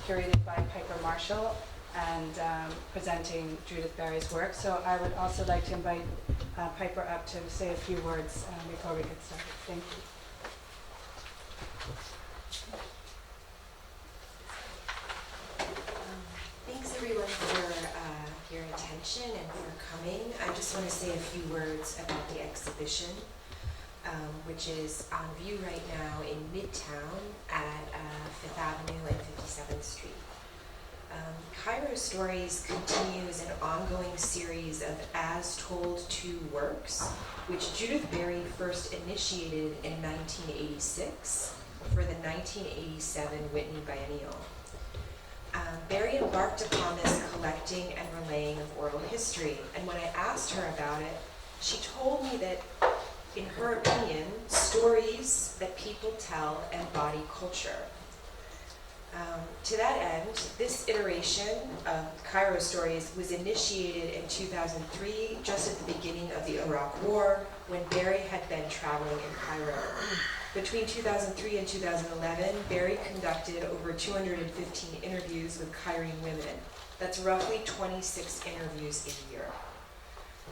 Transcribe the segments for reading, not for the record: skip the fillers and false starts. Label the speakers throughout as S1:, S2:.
S1: curated by Piper Marshall and presenting Judith Barry's work. So I would also like to invite Piper up to say a few words before we get started. Thank you.
S2: Thanks everyone for your attention and for coming. I just want to say a few words about the exhibition, which is on view right now in Midtown at 5th Avenue and 57th Street. Cairo Stories continues an ongoing series of As Told 2 works, which Judith Barry first initiated in 1986 for the 1987 Whitney Biennial. Barry embarked upon this collecting and relaying of oral history, and when I asked her about it, she told me that, in her opinion, stories that people tell embody culture. To that end, this iteration of Cairo Stories was initiated in 2003, just at the beginning of the Iraq War, when Barry had been traveling in Cairo. Between 2003 and 2011, Barry conducted over 215 interviews with Cairene women. That's roughly 26 interviews a year.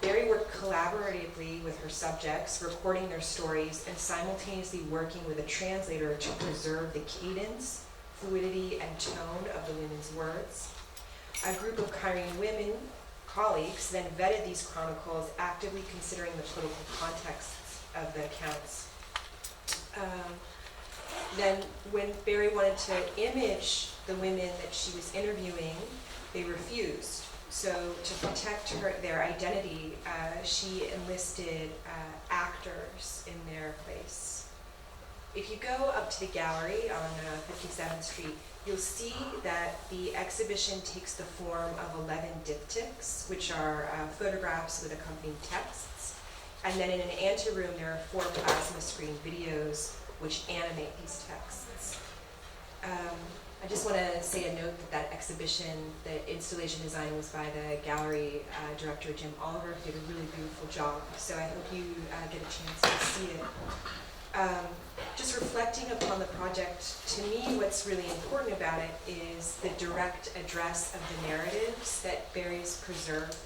S2: Barry worked collaboratively with her subjects, recording their stories and simultaneously working with a translator to preserve the cadence, fluidity, and tone of the women's words. A group of Cairene women, colleagues, then vetted these chronicles, actively considering the political contexts of the accounts. Then when Barry wanted to image the women that she was interviewing, they refused. So to protect their identity, she enlisted actors in their place. If you go up to the gallery on 57th Street, you'll see that the exhibition takes the form of 11 diptychs, which are photographs with accompanying texts. And then in an anteroom, there are 4 plasma screen videos which animate these texts. I just want to say a note that exhibition, the installation design was by the gallery director, Jim Oliver, who did a really beautiful job. So I hope you get a chance to see it. Just reflecting upon the project, to me what's really important about it is the direct address of the narratives that Barry's preserved.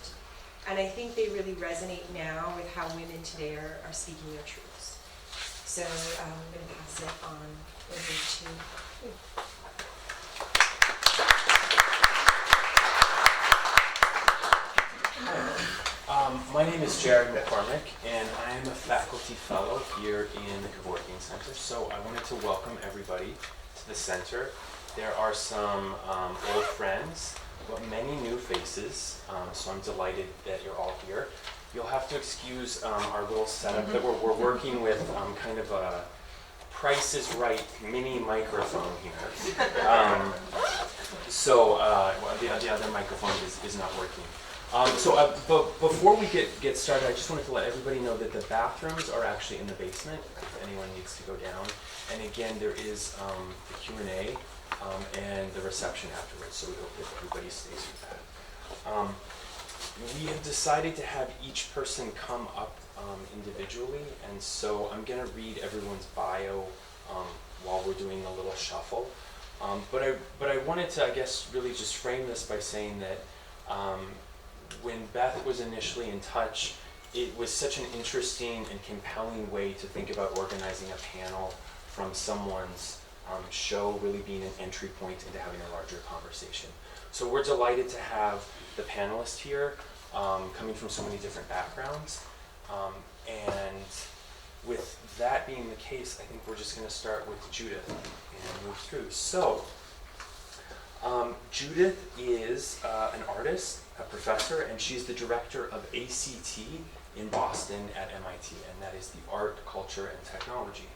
S2: And I think they really resonate now with how women today are speaking their truths. So I'm going to pass it on over to you.
S3: My name is Jared McCormick, and I am a faculty fellow here in the Kevorkian Center. So I wanted to welcome everybody to the center. There are some old friends, but many new faces, so I'm delighted that you're all here. You'll have to excuse our little setup that we're working with, kind of a Price is Right mini microphone here. So the other microphone is not working. But before we get started, I just wanted to let everybody know that the bathrooms are actually in the basement if anyone needs to go down. And again, there is the Q&A and the reception afterwards, so we hope that everybody stays with that. We have decided to have each person come up individually, and so I'm going to read everyone's bio while we're doing a little shuffle. But I wanted to, I guess, really just frame this by saying that when Beth was initially in touch, it was such an interesting and compelling way to think about organizing a panel from someone's show really being an entry point into having a larger conversation. So we're delighted to have the panelists here, coming from so many different backgrounds. And with that being the case, I think we're just going to start with Judith and move through. So Judith is an artist, a professor, and she's the director of ACT in Boston at MIT, and that is the Art, Culture, and Technology.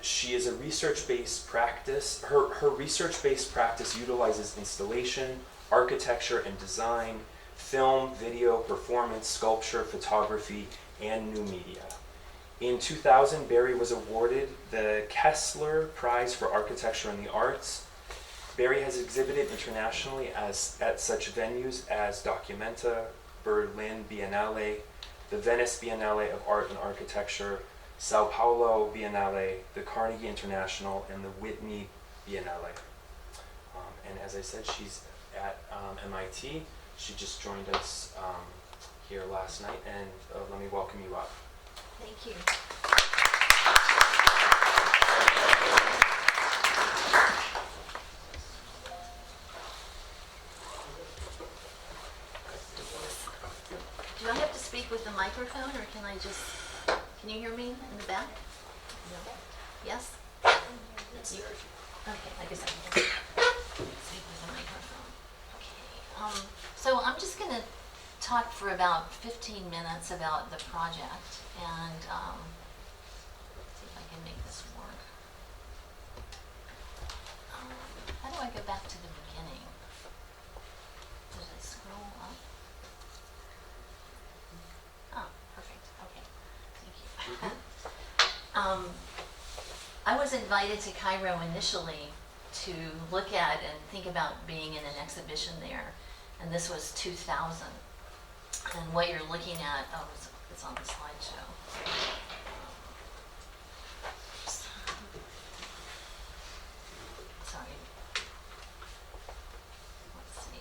S3: She is a research-based practice. Her research-based practice utilizes installation, architecture and design, film, video, performance, sculpture, photography, and new media. In 2000, Barry was awarded the Kessler Prize for Architecture and the Arts. Barry has exhibited internationally at such venues as Documenta, Berlin Biennale, the Venice Biennale of Art and Architecture, Sao Paulo Biennale, the Carnegie International, and the Whitney Biennale. And as I said, she's at MIT. She just joined us here last night, and let me welcome you up.
S4: Thank you. Do I have to speak with the microphone, or can you hear me in the back? No. Yes? Okay, I guess I can speak with the microphone. Okay. So I'm just going to talk for about 15 minutes about the project, and see if I can make this work. How do I go back to the beginning? Does it scroll up? Oh, perfect. Okay. Thank you. I was invited to Cairo initially to look at and think about being in an exhibition there, and this was 2000. And what you're looking at, it's on the slideshow. Sorry. Let's see.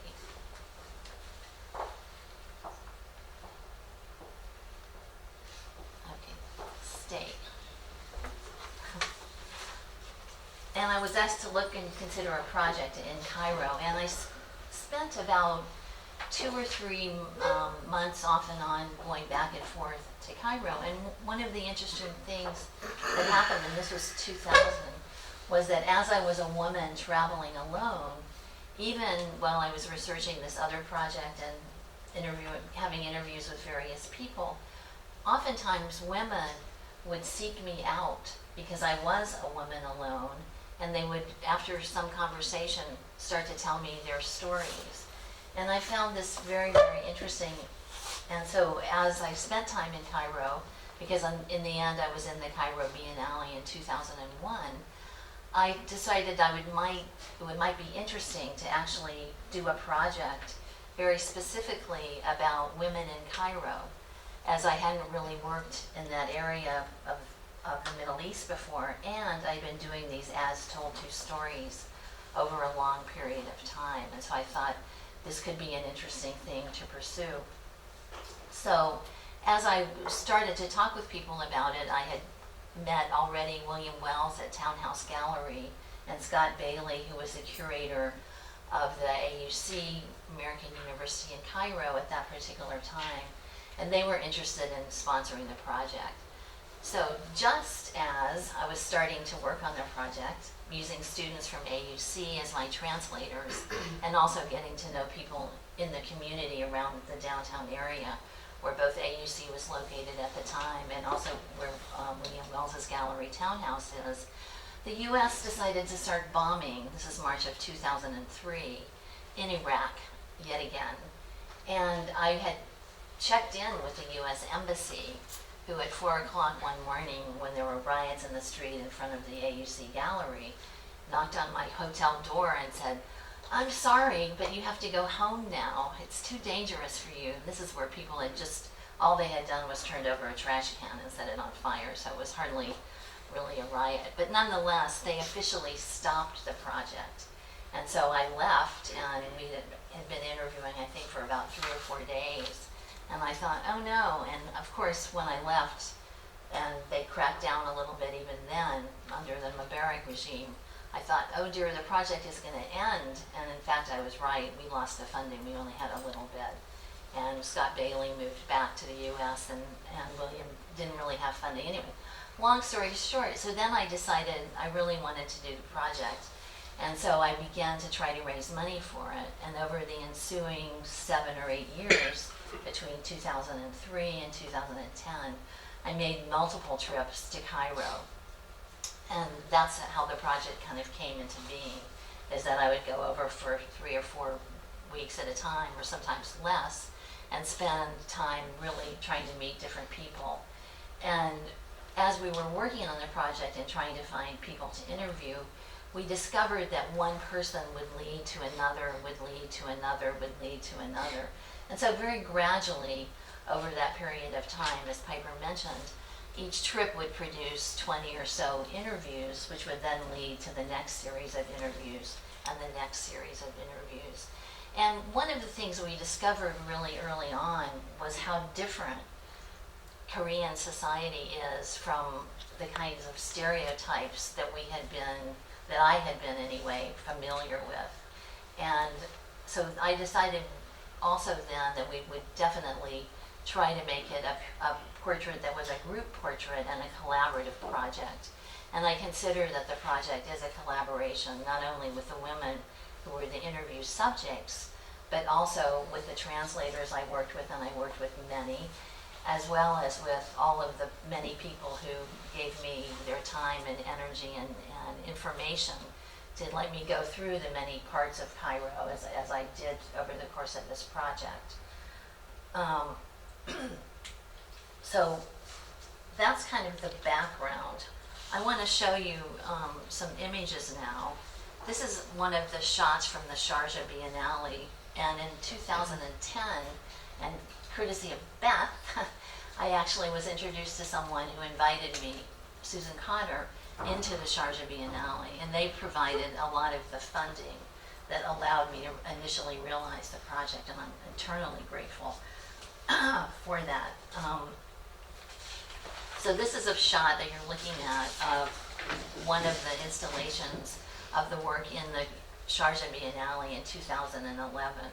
S4: Okay, stay. And I was asked to look and consider a project in Cairo, and I spent about 2 or 3 months off and on going back and forth to Cairo. And one of the interesting things that happened, and this was 2000, was that as I was a woman traveling alone, even while I was researching this other project and having interviews with various people, oftentimes women would seek me out because I was a woman alone, and they would, after some conversation, start to tell me their stories. And I found this very, very interesting. And so as I spent time in Cairo, because in the end I was in the Cairo Biennale in 2001, I decided it might be interesting to actually do a project very specifically about women in Cairo, as I hadn't really worked in that area of the Middle East before, and I'd been doing these as told to stories over a long period of time. And so I thought, this could be an interesting thing to pursue. So as I started to talk with people about it, I had met already William Wells at Townhouse Gallery and Scott Bailey, who was the curator of the AUC, American University in Cairo at that particular time. And they were interested in sponsoring the project. So just as I was starting to work on their project, using students from AUC as my translators, and also getting to know people in the community around the downtown area where both AUC was located at the time and also where William Wells's gallery Townhouse is, the US decided to start bombing, this is March of 2003, in Iraq yet again. And I had checked in with the US Embassy, who at 4 o'clock one morning, when there were riots in the street in front of the AUC gallery, knocked on my hotel door and said, "I'm sorry, but you have to go home now. It's too dangerous for you." This is where people had all they had done was turned over a trash can and set it on fire, so it was hardly really a riot. But nonetheless, they officially stopped the project. And so I left, and we had been interviewing, I think, for about 3 or 4 days. And I thought, oh no. And of course, when I left, and they cracked down a little bit even then under the Mubarak regime, I thought, oh dear, the project is going to end. And in fact, I was right. We lost the funding. We only had a little bit. And Scott Bailey moved back to the US, and William didn't really have funding. Anyway, long story short, so then I decided I really wanted to do the project. And so I began to try to raise money for it. And over the ensuing 7 or 8 years, between 2003 and 2010, I made multiple trips to Cairo. And that's how the project kind of came into being, is that I would go over for 3 or 4 weeks at a time, or sometimes less, and spend time really trying to meet different people. And as we were working on the project and trying to find people to interview, we discovered that one person would lead to another, would lead to another, would lead to another. And so very gradually, over that period of time, as Piper mentioned, each trip would produce 20 or so interviews, which would then lead to the next series of interviews and the next series of interviews. And one of the things we discovered really early on was how different Korean society is from the kinds of stereotypes that that I had been anyway, familiar with. And so I decided also then that we would definitely try to make it a portrait that was a group portrait and a collaborative project. And I consider that the project is a collaboration, not only with the women who were the interview subjects, but also with the translators I worked with, and I worked with many, as well as with all of the many people who gave me their time and energy and information to let me go through the many parts of Cairo as I did over the course of this project. So that's kind of the background. I want to show you some images now. This is one of the shots from the Sharjah Biennale, and in 2010, and courtesy of Beth, I actually was introduced to someone who invited me, Susan Cotter, into the Sharjah Biennale, and they provided a lot of the funding that allowed me to initially realize the project, and I'm eternally grateful for that. So this is a shot that you're looking at of one of the installations of the work in the Sharjah Biennale in 2011.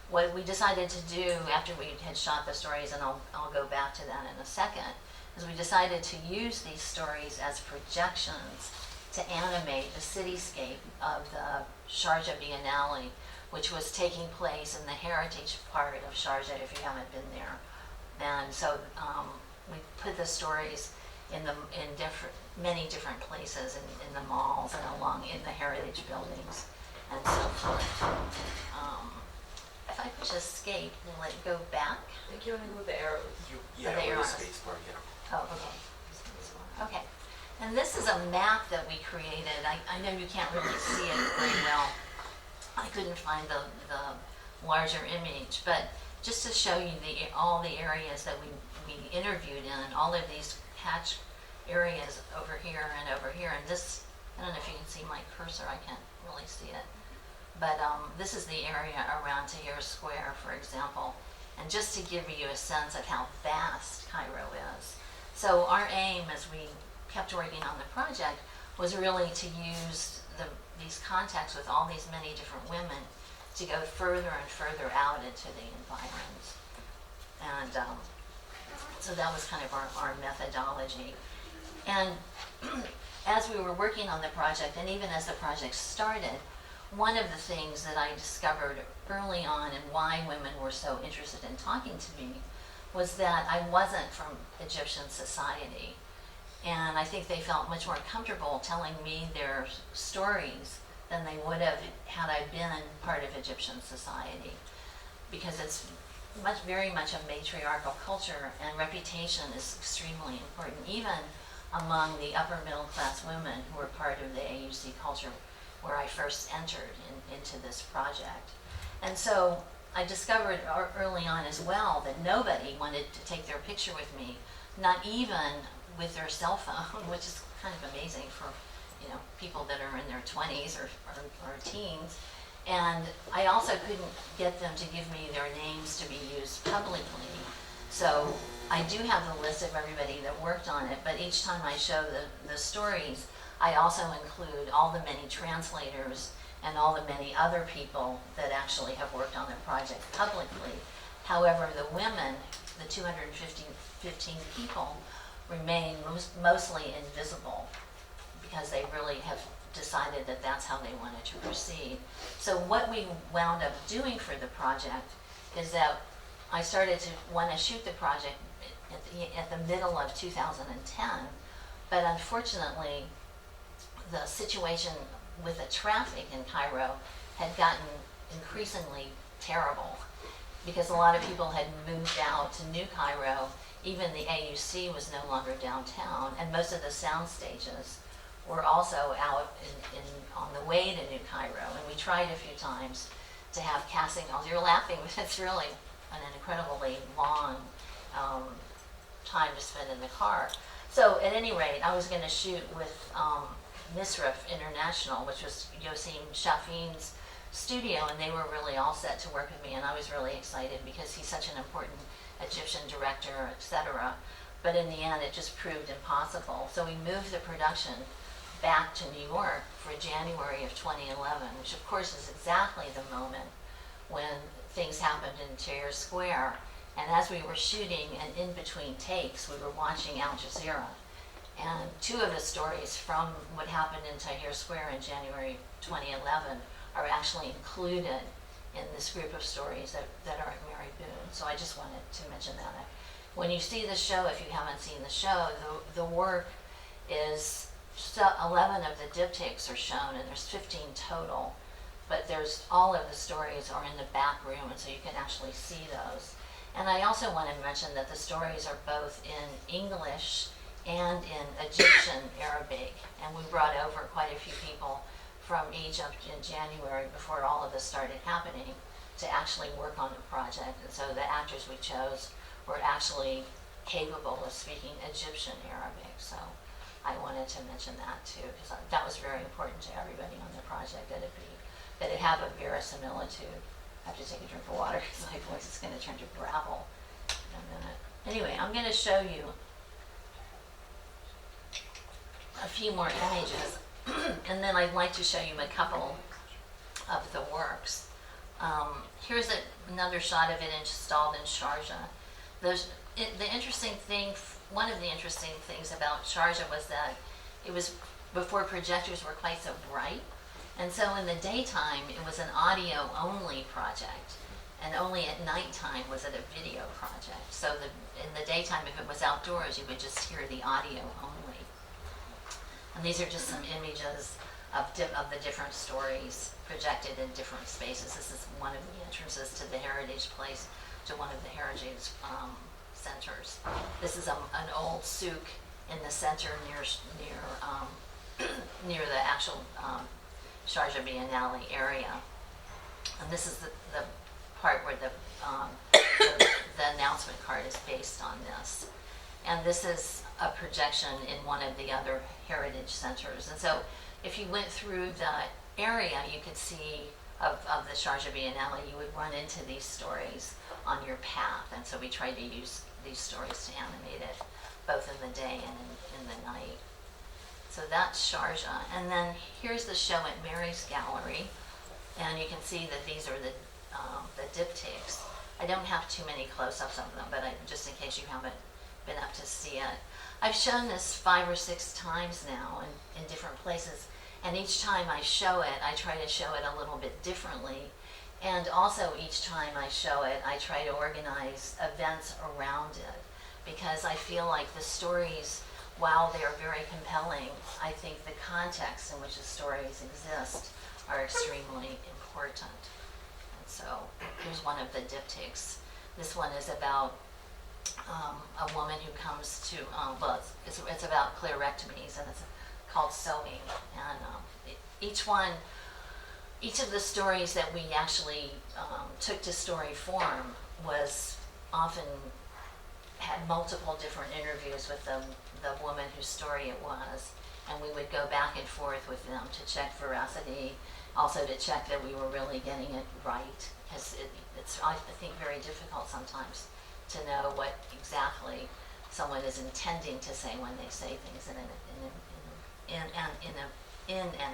S4: What we decided to do after we had shot the stories, and I'll go back to that in a second, is we decided to use these stories as projections to animate the cityscape of the Sharjah Biennale, which was taking place in the heritage part of Sharjah, if you haven't been there. And so we put the stories in many different places, in the malls and along in the heritage buildings and so forth. If I push escape, will it go back?
S5: I think you want to go the arrows.
S3: Yeah,
S4: the
S3: or the
S4: arrows.
S3: space bar, yeah.
S4: Oh, okay. Okay. And this is a map that we created. I know you can't really see it very well. I couldn't find the larger image, but just to show you all the areas that we interviewed in, all of these patch areas over here and over here. And this, I don't know if you can see my cursor, I can't really see it. But this is the area around Tahrir Square, for example. And just to give you a sense of how vast Cairo is. So our aim as we kept working on the project was really to use these contacts with all these many different women to go further and further out into the environment. And so that was kind of our methodology. And as we were working on the project, and even as the project started, one of the things that I discovered early on and why women were so interested in talking to me was that I wasn't from Egyptian society. And I think they felt much more comfortable telling me their stories than they would have had I been part of Egyptian society. Because it's very much a matriarchal culture, and reputation is extremely important, even among the upper middle class women who were part of the AUC culture where I first entered into this project. And so I discovered early on as well that nobody wanted to take their picture with me, not even with their cell phone, which is kind of amazing for people that are in their 20s or teens. And I also couldn't get them to give me their names to be used publicly. So I do have the list of everybody that worked on it, but each time I show the stories, I also include all the many translators and all the many other people that actually have worked on the project publicly. However, the women, the 215 people, remain mostly invisible because they really have decided that that's how they wanted to proceed. So what we wound up doing for the project is that I started to want to shoot the project at the middle of 2010, but unfortunately the situation with the traffic in Cairo had gotten increasingly terrible because a lot of people had moved out to New Cairo. Even the AUC was no longer downtown, and most of the sound stages were also out on the way to New Cairo. And we tried a few times to have casting calls. You're laughing, but it's really an incredibly long time to spend in the car. So at any rate, I was going to shoot with Misrif International, which was Yosim Shafin's studio, and they were really all set to work with me, and I was really excited because he's such an important Egyptian director, etc. But in the end, it just proved impossible. So we moved the production back to New York for January of 2011, which of course is exactly the moment when things happened in Tahrir Square. And as we were shooting and in between takes, we were watching Al Jazeera. And two of the stories from what happened in Tahrir Square in January 2011 are actually included in this group of stories that are at Mary Boone. So I just wanted to mention that. When you see the show, if you haven't seen the show, the work is, 11 of the diptychs are shown, and there's 15 total. But there's, all of the stories are in the back room, and so you can actually see those. And I also want to mention that the stories are both in English and in Egyptian Arabic. And we brought over quite a few people from Egypt in January before all of this started happening to actually work on the project. And so the actors we chose were actually capable of speaking Egyptian Arabic. So I wanted to mention that too, because that was very important to everybody on the project, that it have a verisimilitude. I have to take a drink of water because my voice is going to turn to gravel in a minute. Anyway, I'm going to show you a few more images, and then I'd like to show you a couple of the works. Here's another shot of it installed in Sharjah. The interesting thing, one of the interesting things about Sharjah was that it was before projectors were quite so bright. And so in the daytime, it was an audio-only project, and only at nighttime was it a video project. So in the daytime, if it was outdoors, you would just hear the audio only. And these are just some images of the different stories projected in different spaces. This is one of the entrances to the Heritage Place, to one of the Heritage centers. This is an old souk in the center near the actual Sharjah Biennale area. And this is the part where the announcement card is based on this. And this is a projection in one of the other heritage centers. And so if you went through the area, you could see of the Sharjah Biennale, you would run into these stories on your path. And so we tried to use these stories to animate it, both in the day and in the night. So that's Sharjah. And then here's the show at Mary's Gallery. And you can see that these are the diptychs. I don't have too many close-ups of them, but just in case you haven't been up to see it. I've shown this 5 or 6 times now in different places. And each time I show it, I try to show it a little bit differently. And also each time I show it, I try to organize events around it. Because I feel like the stories, while they are very compelling, I think the context in which the stories exist are extremely important. And so here's one of the diptychs. This one is about a woman who comes to, it's about clerectomies, and it's called Sewing. And each of the stories that we actually took to story form was often had multiple different interviews with the woman whose story it was, and we would go back and forth with them to check veracity, also to check that we were really getting it right, because it's I think very difficult sometimes to know what exactly someone is intending to say when they say things in an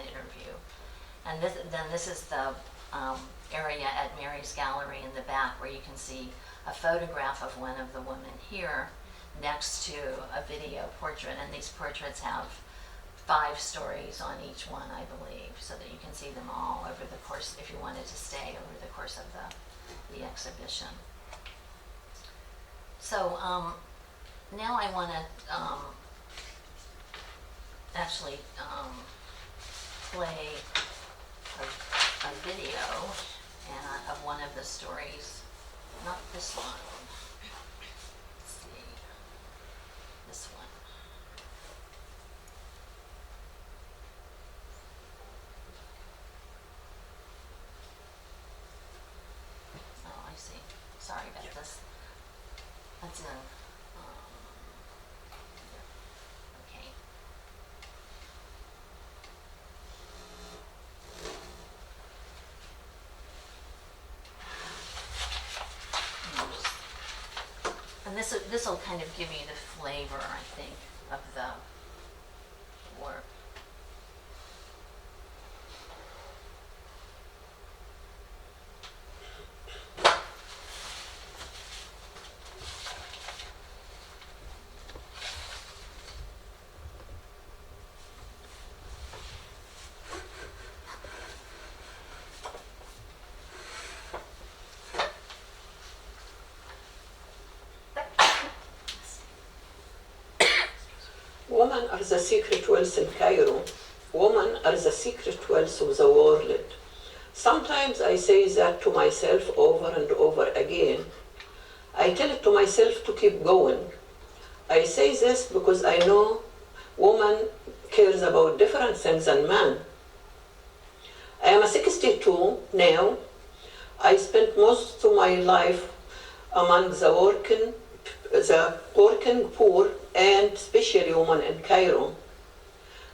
S4: interview. And this is the area at Mary's Gallery in the back, where you can see a photograph of one of the women here next to a video portrait, and these portraits have 5 stories on each one, I believe, so that you can see them all over the course, if you wanted to stay over the course of the exhibition. So now I want to actually play a video of one of the stories, not this one. Let's see, this one. Oh, I see. Sorry about this. That's in. this will kind of give you the flavor, I think, of the work.
S5: Women are the secret wealth in Cairo. Women are the secret wealth of the world. Sometimes I say that to myself over and over again. I tell it to myself to keep going. I say this because I know woman cares about different things than man. I am 62 now. I spent most of my life among the working poor and especially women in Cairo.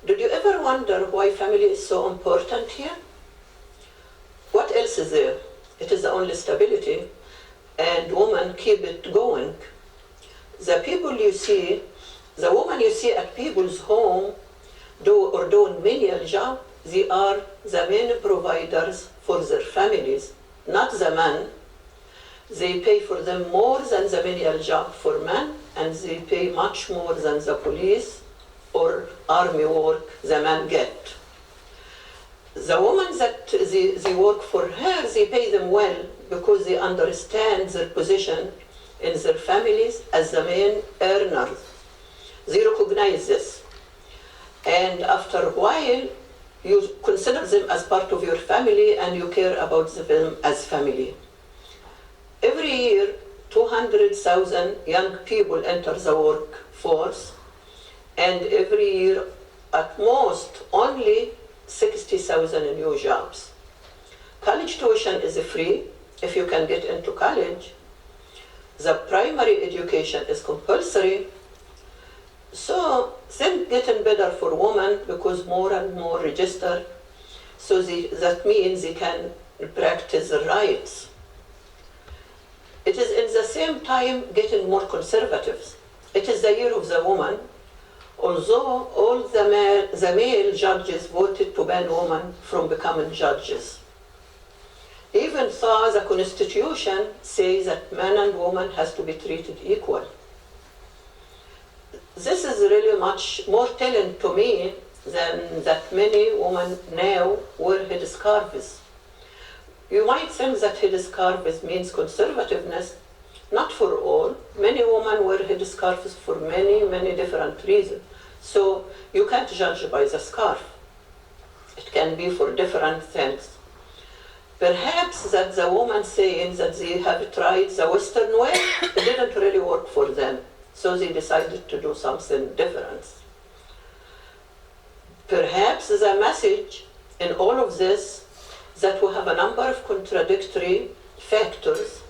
S5: Did you ever wonder why family is so important here? What else is there? It is the only stability, and women keep it going. The people you see, the women you see at people's home doing menial job, they are the main providers for their families, not the men. They pay for them more than the menial job for men, and they pay much more than the police or army work the men get. The women that they work for her, they pay them well because they understand their position in their families as the main earners. They recognize this. And after a while, you consider them as part of your family and you care about them as family. Every year, 200,000 young people enter the workforce, and every year, at most, only 60,000 new jobs. College tuition is free if you can get into college. The primary education is compulsory. So things getting better for women because more and more register. So that means they can practice their rights. It is in the same time getting more conservative. It is the year of the woman. Although all the male judges voted to ban women from becoming judges. Even though the Constitution says that man and woman has to be treated equal. This is really much more telling to me than that many women now wear headscarves. You might think that headscarves means conservativeness. Not for all. Many women wear headscarves for many, many different reasons. So you can't judge by the scarf. It can be for different things. Perhaps that the woman saying that they have tried the Western way, it didn't really work for them. So they decided to do something different. Perhaps the message in all of this that we have a number of contradictory factors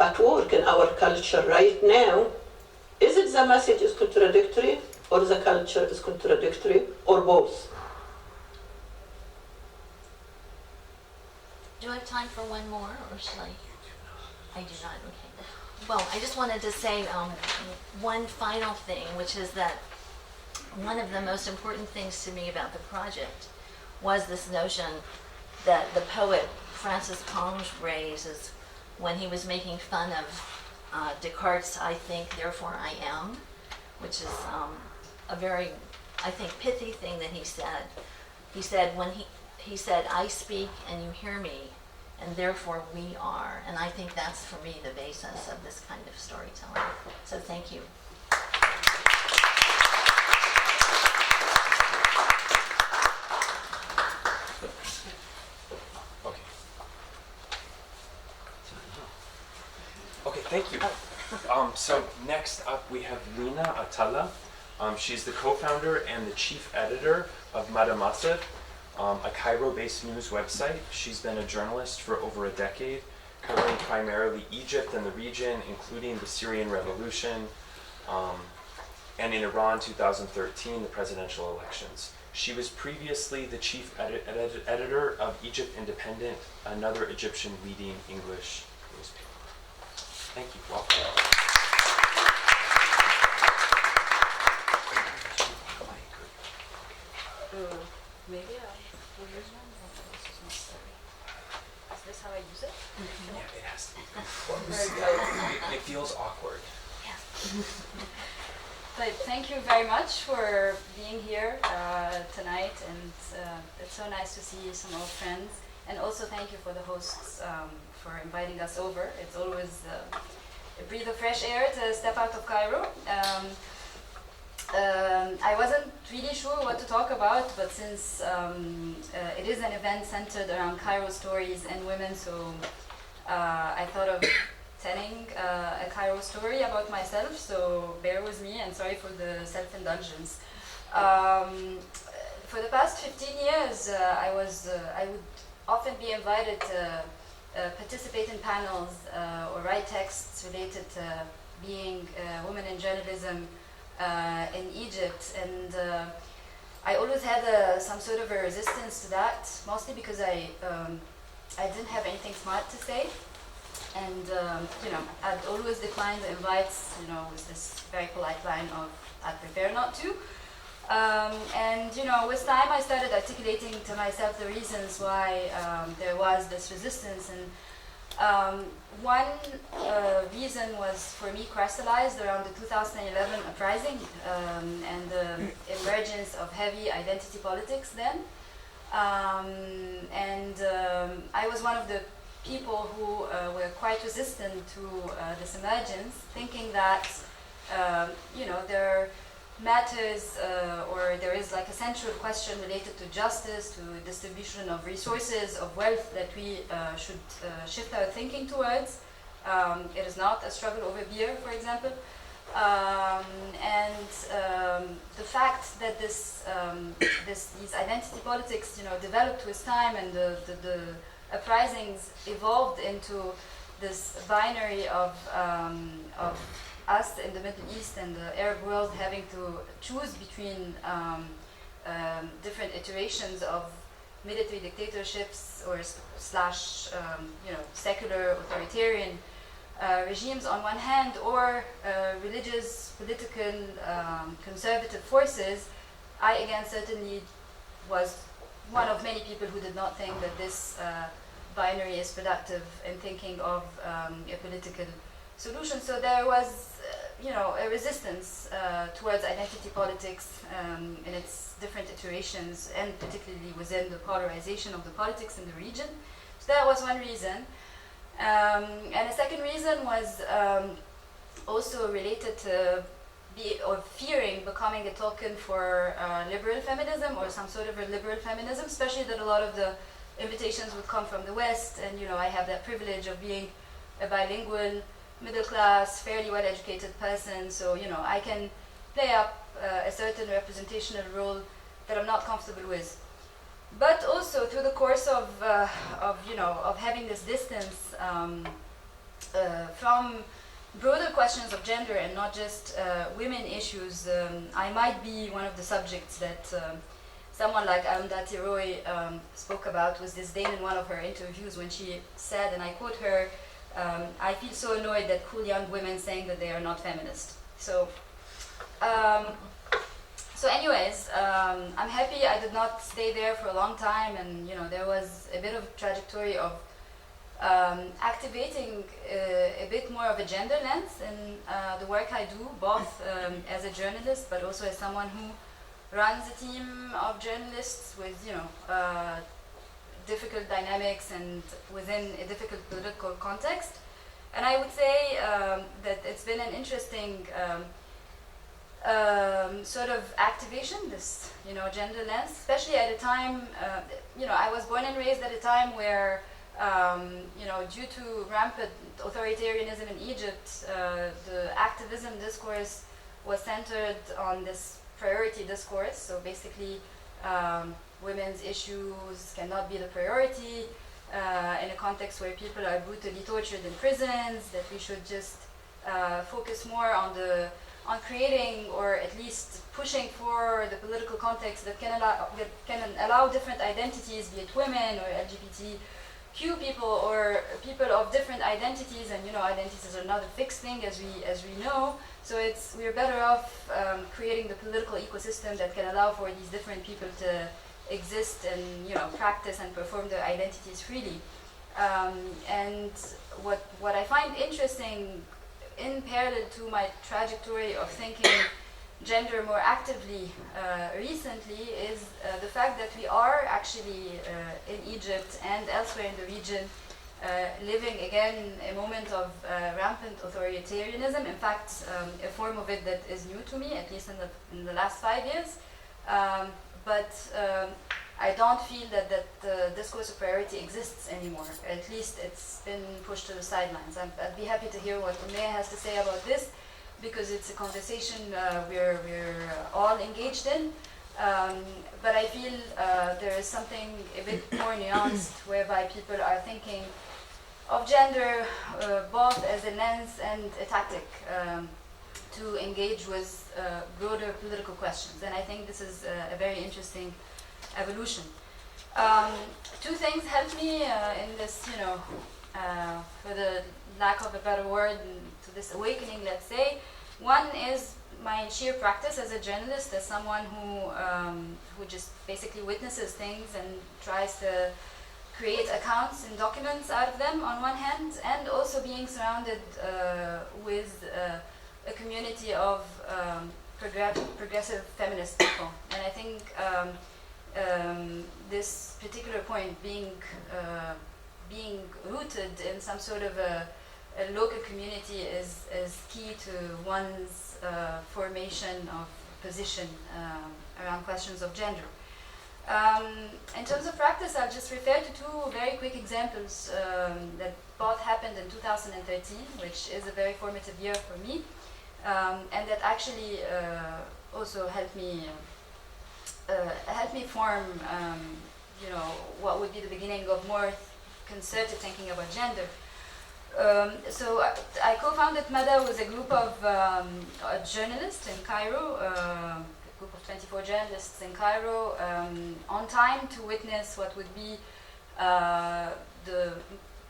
S5: at work in our culture right now. Is it the message is contradictory, or the culture is contradictory, or both?
S4: Do I have time for one more, or shall I? I do not, okay. Well, I just wanted to say one final thing, which is that one of the most important things to me about the project was this notion that the poet Francis Ponge raises when he was making fun of Descartes' I think, therefore I am, which is a very, I think, pithy thing that he said. He said, he said, I speak and you hear me, and therefore we are. And I think that's, for me, the basis of this kind of storytelling. So thank you.
S3: Okay, thank you. So next up we have Lina Atalla. She's the co-founder and the chief editor of Madamassif, a Cairo-based news website. She's been a journalist for over a decade, covering primarily Egypt and the region, including the Syrian Revolution, and in Iran 2013, the presidential elections. She was previously the chief editor of Egypt Independent, another Egyptian leading English newspaper. Thank you. Welcome. last week. It feels awkward.
S6: But thank you very much for being here tonight, and it's so nice to see some old friends. And also thank you for the hosts for inviting us over. It's always a breath of fresh air to step out of Cairo. I wasn't really sure what to talk about, but since it is an event centered around Cairo stories and women, so I thought of telling a Cairo story about myself, so bear with me and sorry for the self-indulgence. For the past 15 years, I would often be invited to participate in panels or write texts related to being a woman in journalism in Egypt, and I always had some sort of a resistance to that, mostly because I didn't have anything smart to say. And, I'd always decline the invites, with this very polite line of, I'd prefer not to. With time I started articulating to myself the reasons why there was this resistance. And one reason was for me crystallized around the 2011 uprising and the emergence of heavy identity politics then. I was one of the people who were quite resistant to this emergence, thinking that there matters or there is like a central question related to justice, to distribution of resources, of wealth that we should shift our thinking towards. It is not a struggle over beer, for example. The fact that these identity politics, developed with time, and the uprisings evolved into this binary of us in the Middle East and the Arab world having to choose between different iterations of military dictatorships or slash secular authoritarian regimes on one hand, or religious, political, conservative forces. I again certainly was one of many people who did not think that this binary is productive in thinking of a political solution. So there was, a resistance towards identity politics in its different iterations, and particularly within the polarization of the politics in the region. So that was one reason. And a second reason was also related to fearing becoming a token for liberal feminism or some sort of a liberal feminism, especially that a lot of the invitations would come from the West, and I have that privilege of being a bilingual, middle-class, fairly well-educated person, so I can play up a certain representational role that I'm not comfortable with. But also through the course of having this distance from broader questions of gender and not just women issues, I might be one of the subjects that someone like Arundhati Roy spoke about with disdain in one of her interviews when she said, and I quote her, "I feel so annoyed that cool young women saying that they are not feminist." So anyways, I'm happy I did not stay there for a long time, and there was a bit of a trajectory of activating a bit more of a gender lens in the work I do, both as a journalist, but also as someone who runs a team of journalists with, difficult dynamics and within a difficult political context. And I would say that it's been an interesting sort of activation, this, gender lens, especially at a time, I was born and raised at a time where, due to rampant authoritarianism in Egypt, the activism discourse was centered on this priority discourse. So basically, women's issues cannot be the priority in a context where people are brutally tortured in prisons, that we should just focus more on creating, or at least pushing for, the political context that can allow different identities, be it women or LGBTQ people or people of different identities. And identities are not a fixed thing, as we know. So we're better off creating the political ecosystem that can allow for these different people to exist and practice and perform their identities freely. And what I find interesting in parallel to my trajectory of thinking gender more actively recently is the fact that we are actually in Egypt and elsewhere in the region living again a moment of rampant authoritarianism. In fact, a form of it that is new to me, at least in the last 5 years. But I don't feel that the discourse of priority exists anymore. At least it's been pushed to the sidelines. I'd be happy to hear what Umea has to say about this, because it's a conversation we're all engaged in. But I feel there is something a bit more nuanced, whereby people are thinking of gender both as a lens and a tactic to engage with broader political questions. And I think this is a very interesting evolution. Two things helped me in this, for the lack of a better word, to this awakening, let's say. One is my sheer practice as a journalist, as someone who just basically witnesses things and tries to create accounts and documents out of them on one hand, and also being surrounded with a community of progressive feminist people. And I think this particular point, being rooted in some sort of a local community, is key to one's formation of position around questions of gender. In terms of practice, I'll just refer to two very quick examples that both happened in 2013, which is a very formative year for me, and that actually also helped me form, what would be the beginning of more concerted thinking about gender. So I co-founded MADA with a group of journalists in Cairo, a group of 24 journalists in Cairo, on time to witness what would be the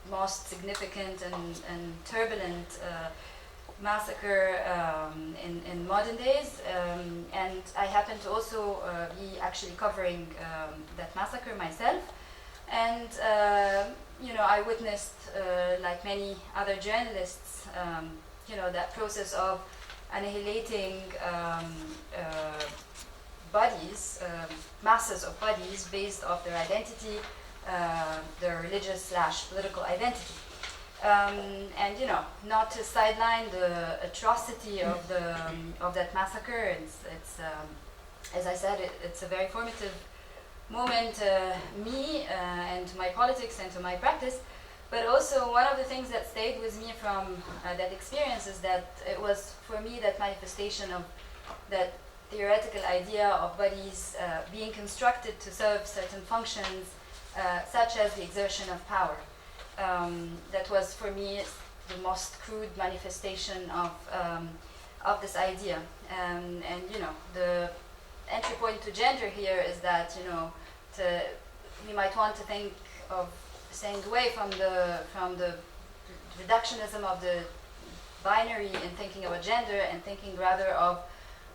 S6: most significant and turbulent massacre in modern days. And I happened to also be actually covering that massacre myself. And I witnessed, like many other journalists, that process of annihilating bodies, masses of bodies based off their identity, their religious/political identity. And not to sideline the atrocity of that massacre. It's as I said, it's a very formative moment to me and to my politics and to my practice. But also, one of the things that stayed with me from that experience is that it was, for me, that manifestation of that theoretical idea of bodies being constructed to serve certain functions, such as the exertion of power. That was, for me, the most crude manifestation of this idea. And the entry point to gender here is that we might want to think of staying away from the reductionism of the binary in thinking about gender, and thinking rather of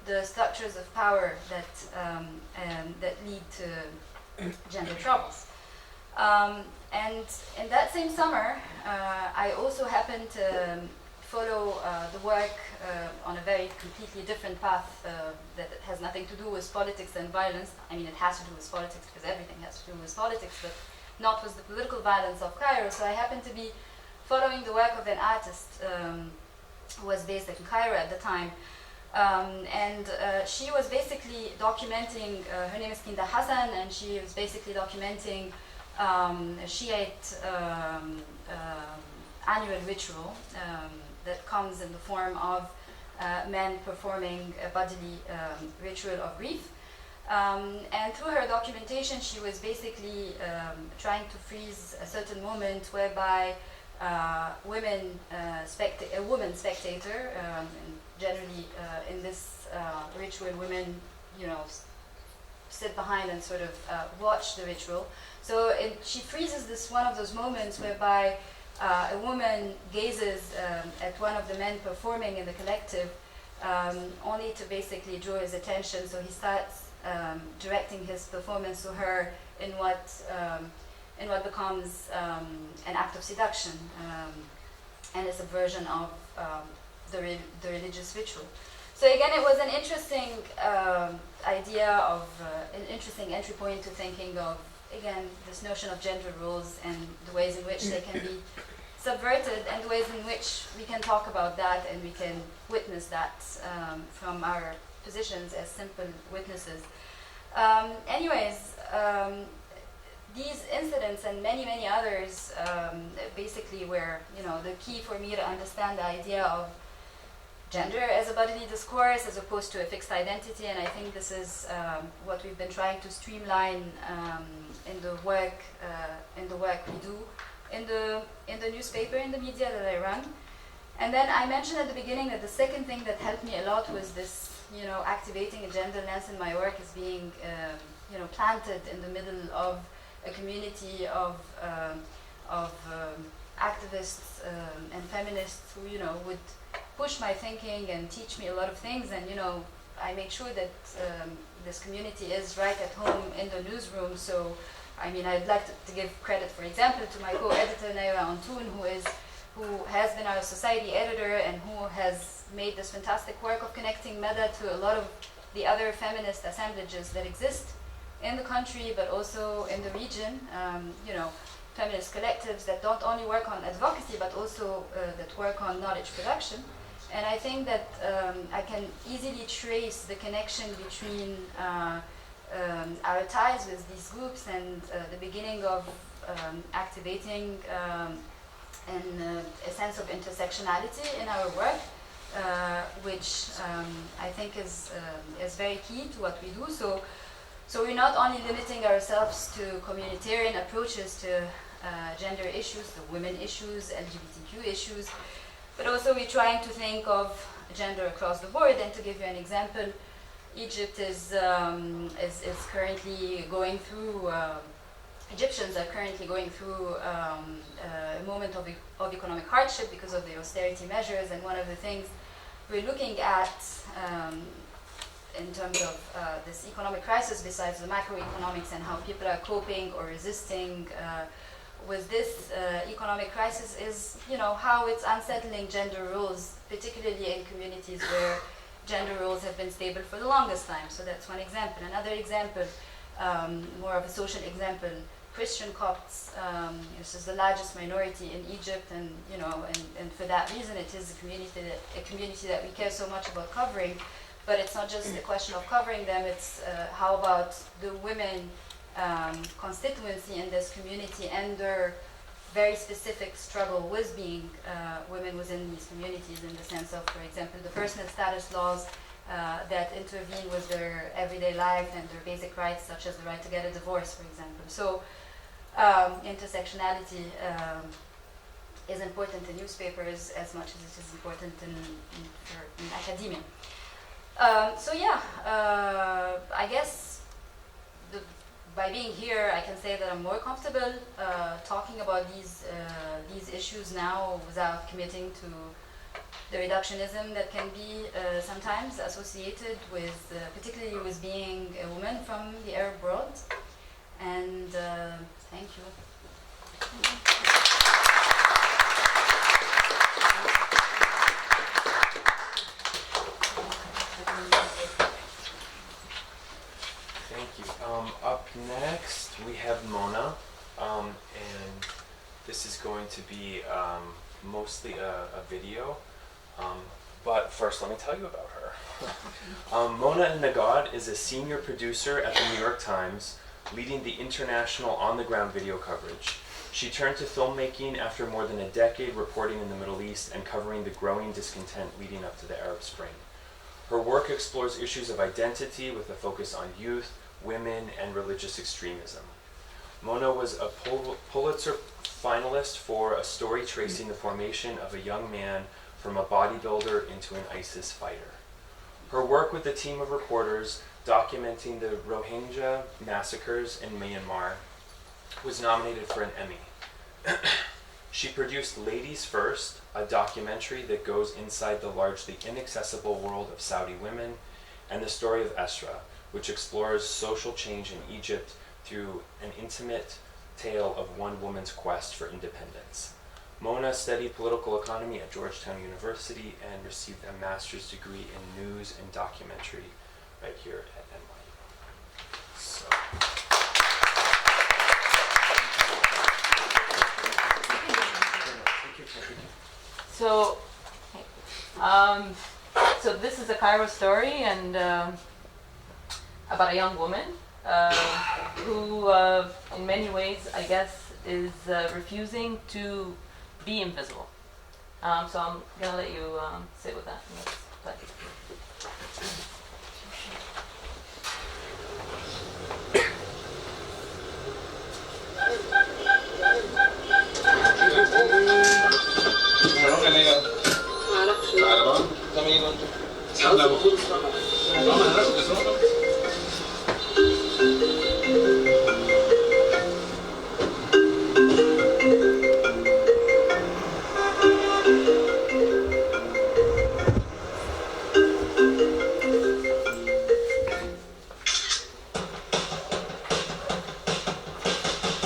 S6: the structures of power that lead to gender troubles. And in that same summer, I also happened to follow the work on a very completely different path that has nothing to do with politics and violence. I mean, it has to do with politics because everything has to do with politics, but not with the political violence of Cairo. So I happened to be following the work of an artist who was based in Cairo at the time. And she was basically documenting, her name is Kinda Hassan, and she was basically documenting a Shiite annual ritual that comes in the form of men performing a bodily ritual of grief. And through her documentation, she was basically trying to freeze a certain moment whereby a woman spectator, and generally in this ritual, women, sit behind and sort of watch the ritual. So she freezes this one of those moments whereby a woman gazes at one of the men performing in the collective, only to basically draw his attention. So he starts directing his performance to her in what in what becomes an act of seduction and a subversion of the religious ritual. So again, it was an interesting idea of an interesting entry point to thinking of, again, this notion of gender roles and the ways in which they can be subverted and the ways in which we can talk about that and we can witness that from our positions as simple witnesses. These incidents and many, many others basically were, the key for me to understand the idea of gender as a bodily discourse as opposed to a fixed identity, and I think this is what we've been trying to streamline in the work we do in the newspaper, in the media that I run. And then I mentioned at the beginning that the second thing that helped me a lot was this, activating a gender lens in my work is being, planted in the middle of a community of activists and feminists who, would push my thinking and teach me a lot of things. And, I make sure that this community is right at home in the newsroom. So, I'd like to give credit, for example, to my co-editor, Naira Antoun, who has been our society editor and who has made this fantastic work of connecting MEDA to a lot of the other feminist assemblages that exist in the country, but also in the region. Feminist collectives that don't only work on advocacy, but also that work on knowledge production. And I think that I can easily trace the connection between our ties with these groups and the beginning of activating a sense of intersectionality in our work, which I think is very key to what we do. So we're not only limiting ourselves to communitarian approaches to gender issues, to women issues, LGBTQ issues, but also we're trying to think of gender across the board. And to give you an example, Egypt is currently going through, Egyptians are currently going through a moment of economic hardship because of the austerity measures. And one of the things we're looking at in terms of this economic crisis, besides the macroeconomics and how people are coping or resisting with this economic crisis, is how it's unsettling gender roles, particularly in communities where gender roles have been stable for the longest time. So that's one example. Another example, more of a social example, Christian Copts. This is the largest minority in Egypt, and and for that reason, it is a community that we care so much about covering. But it's not just a question of covering them, it's how about the women constituency in this community and their very specific struggle with being women within these communities, in the sense of, for example, the personal status laws that intervene with their everyday life and their basic rights, such as the right to get a divorce, for example. So intersectionality is important in newspapers as much as it is important in academia. I guess by being here, I can say that I'm more comfortable talking about these issues now without committing to the reductionism that can be sometimes associated with, particularly with being a woman from the Arab world. And thank you.
S3: Thank you. Up next, we have Mona, and this is going to be mostly a video. But first, let me tell you about her. Mona Nagad is a senior producer at the New York Times, leading the international on-the-ground video coverage. She turned to filmmaking after more than a decade reporting in the Middle East and covering the growing discontent leading up to the Arab Spring. Her work explores issues of identity with a focus on youth, women, and religious extremism. Mona was a Pulitzer finalist for a story tracing the formation of a young man from a bodybuilder into an ISIS fighter. Her work with a team of reporters documenting the Rohingya massacres in Myanmar was nominated for an Emmy. She produced Ladies First, a documentary that goes inside the largely inaccessible world of Saudi women, and the story of Esra, which explores social change in Egypt through an intimate tale of one woman's quest for independence. Mona studied political economy at Georgetown University and received a master's degree in news and documentary right here at NYU. So.
S7: So this is a Cairo story, and about a young woman who, in many ways, I guess, is refusing to be invisible. So I'm gonna let you sit with that. Let's play.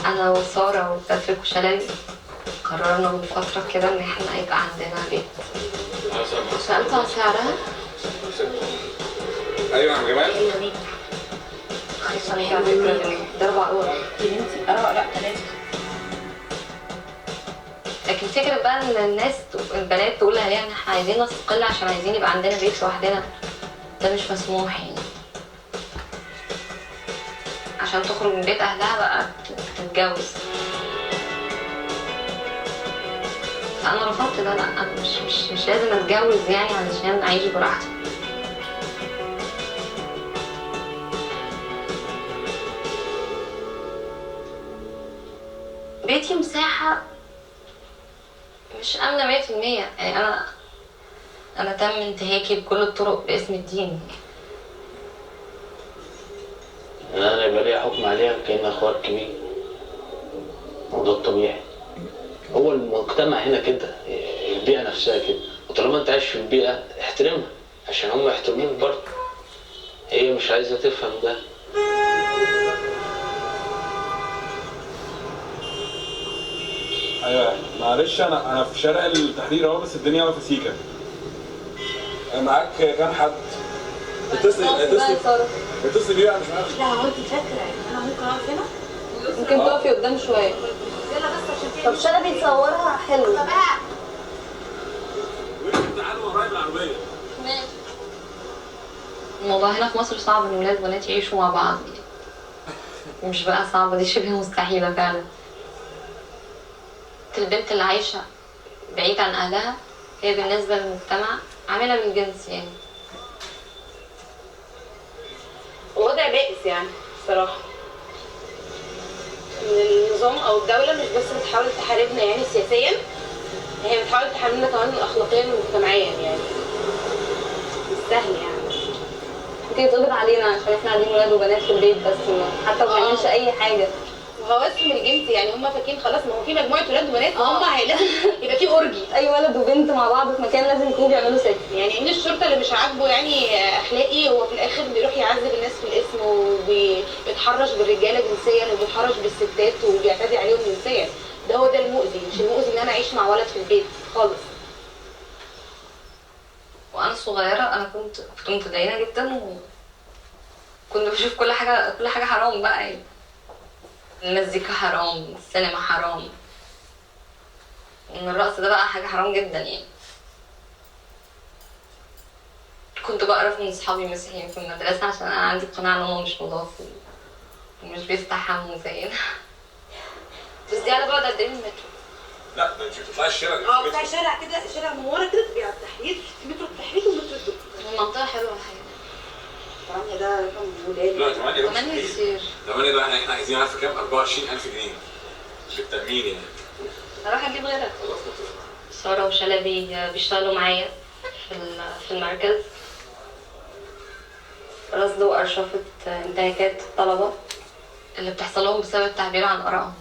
S8: أنا وسارة وباتريك وشلبي قررنا من فترة كده إن إحنا يبقى عندنا بيت. سألت عن سعرها؟
S9: أيوة يا عم جمال.
S8: خلصنا على فكرة ده 4 أوض. لا 3. لكن فكرة بقى إن البنات تقول لأهاليها إن إحنا عايزين نستقل عشان عايزين يبقى عندنا بيت لوحدنا، ده مش مسموح يعني. عشان تخرج من بيت أهلها بقى تتجوز. فأنا رفضت ده، لأ أنا مش لازم أتجوز يعني علشان أعيش براحتي. بيتي مساحة مش آمنة 100%، يعني أنا تم انتهاكي بكل الطرق باسم الدين.
S10: أنا يبقى ليا حكم عليها كأن أخوها الكبير، وده الطبيعي. هو المجتمع هنا كده، البيئة نفسها كده، وطالما أنت عايش في البيئة احترمها عشان هم يحترموك برضه. هي مش عايزة تفهم ده.
S9: ايوه معلش انا في شارع التحرير اهو، بس الدنيا واقفه سيكا. معاك كام حد؟ اتصل بيه. انا مش عارف.
S8: لا هو انت فاكره انا ممكن اقف هنا؟ ممكن تقفي قدام شويه. يلا بس عشان طب شلبي يصورها حلو. طب
S9: تعالوا ورايا بالعربيه.
S8: ماشي. الموضوع هنا في مصر صعب ان ولاد وبنات يعيشوا مع بعض. مش بقى صعبه، دي شبه مستحيله فعلا. البنت اللي عايشه بعيد عن اهلها هي بالنسبه للمجتمع عامله بالجنس يعني. الوضع بائس يعني بصراحه. النظام او الدوله مش بس بتحاول تحاربنا يعني سياسيا، هي بتحاول تحاربنا كمان اخلاقيا ومجتمعيا يعني. مش سهل يعني. ممكن يتقبض علينا عشان احنا قاعدين ولاد وبنات في البيت بس حتى ما بنعملش اي حاجه. وهوسهم الجنس يعني هم فاكرين خلاص ما هو في مجموعه ولاد وبنات فهم لازم يبقى في اورجي. اي ولد وبنت مع بعض في مكان لازم يكونوا بيعملوا سكس. يعني ان الشرطه اللي مش عاجبه يعني اخلاقي هو في الاخر بيروح يعذب الناس في الاسم وبيتحرش بالرجاله جنسيا وبيتحرش بالستات وبيعتدي عليهم جنسيا. ده هو ده المؤذي، مش المؤذي ان انا اعيش مع ولد في البيت خالص. وانا صغيره انا كنت متدينه جدا وكنت بشوف كل حاجه حرام بقى يعني. المزيكا حرام، السينما حرام، الرقص ده بقى حاجه حرام جدا يعني. كنت بقرف من اصحابي مسيحيين في المدرسه عشان انا عندي قناعه ان هم مش نضاف ومش بيستحموا زينا. بس دي على بعد قد ايه من المترو؟
S9: لا ده انت بتطلعي الشارع.
S8: بتاع شارع كده، شارع من ورا كده تبقي على التحرير، في مترو التحرير ومترو الدكتور. المنطقه حلوه الحقيقه. 8 ده رقم ولاد.
S9: لا 8 ده
S8: 8 كتير.
S9: 8 ده احنا عايزين عارفه كام؟ 24000 جنيه بالتأمين يعني.
S8: هروح اجيب غيرك. سارة وشلبي بيشتغلوا معايا في المركز رصد وأرشفة انتهاكات الطلبة اللي بتحصل لهم بسبب التعبير عن آرائهم.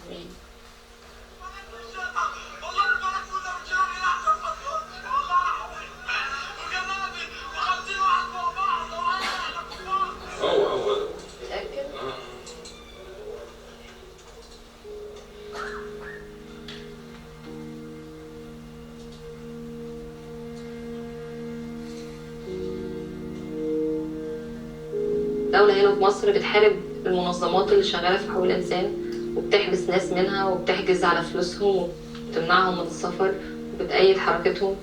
S8: دولة هنا في مصر بتحارب المنظمات اللي شغالة في حقوق الإنسان، وبتحبس ناس منها وبتحجز على فلوسهم وبتمنعهم من السفر وبتأيد حركتهم.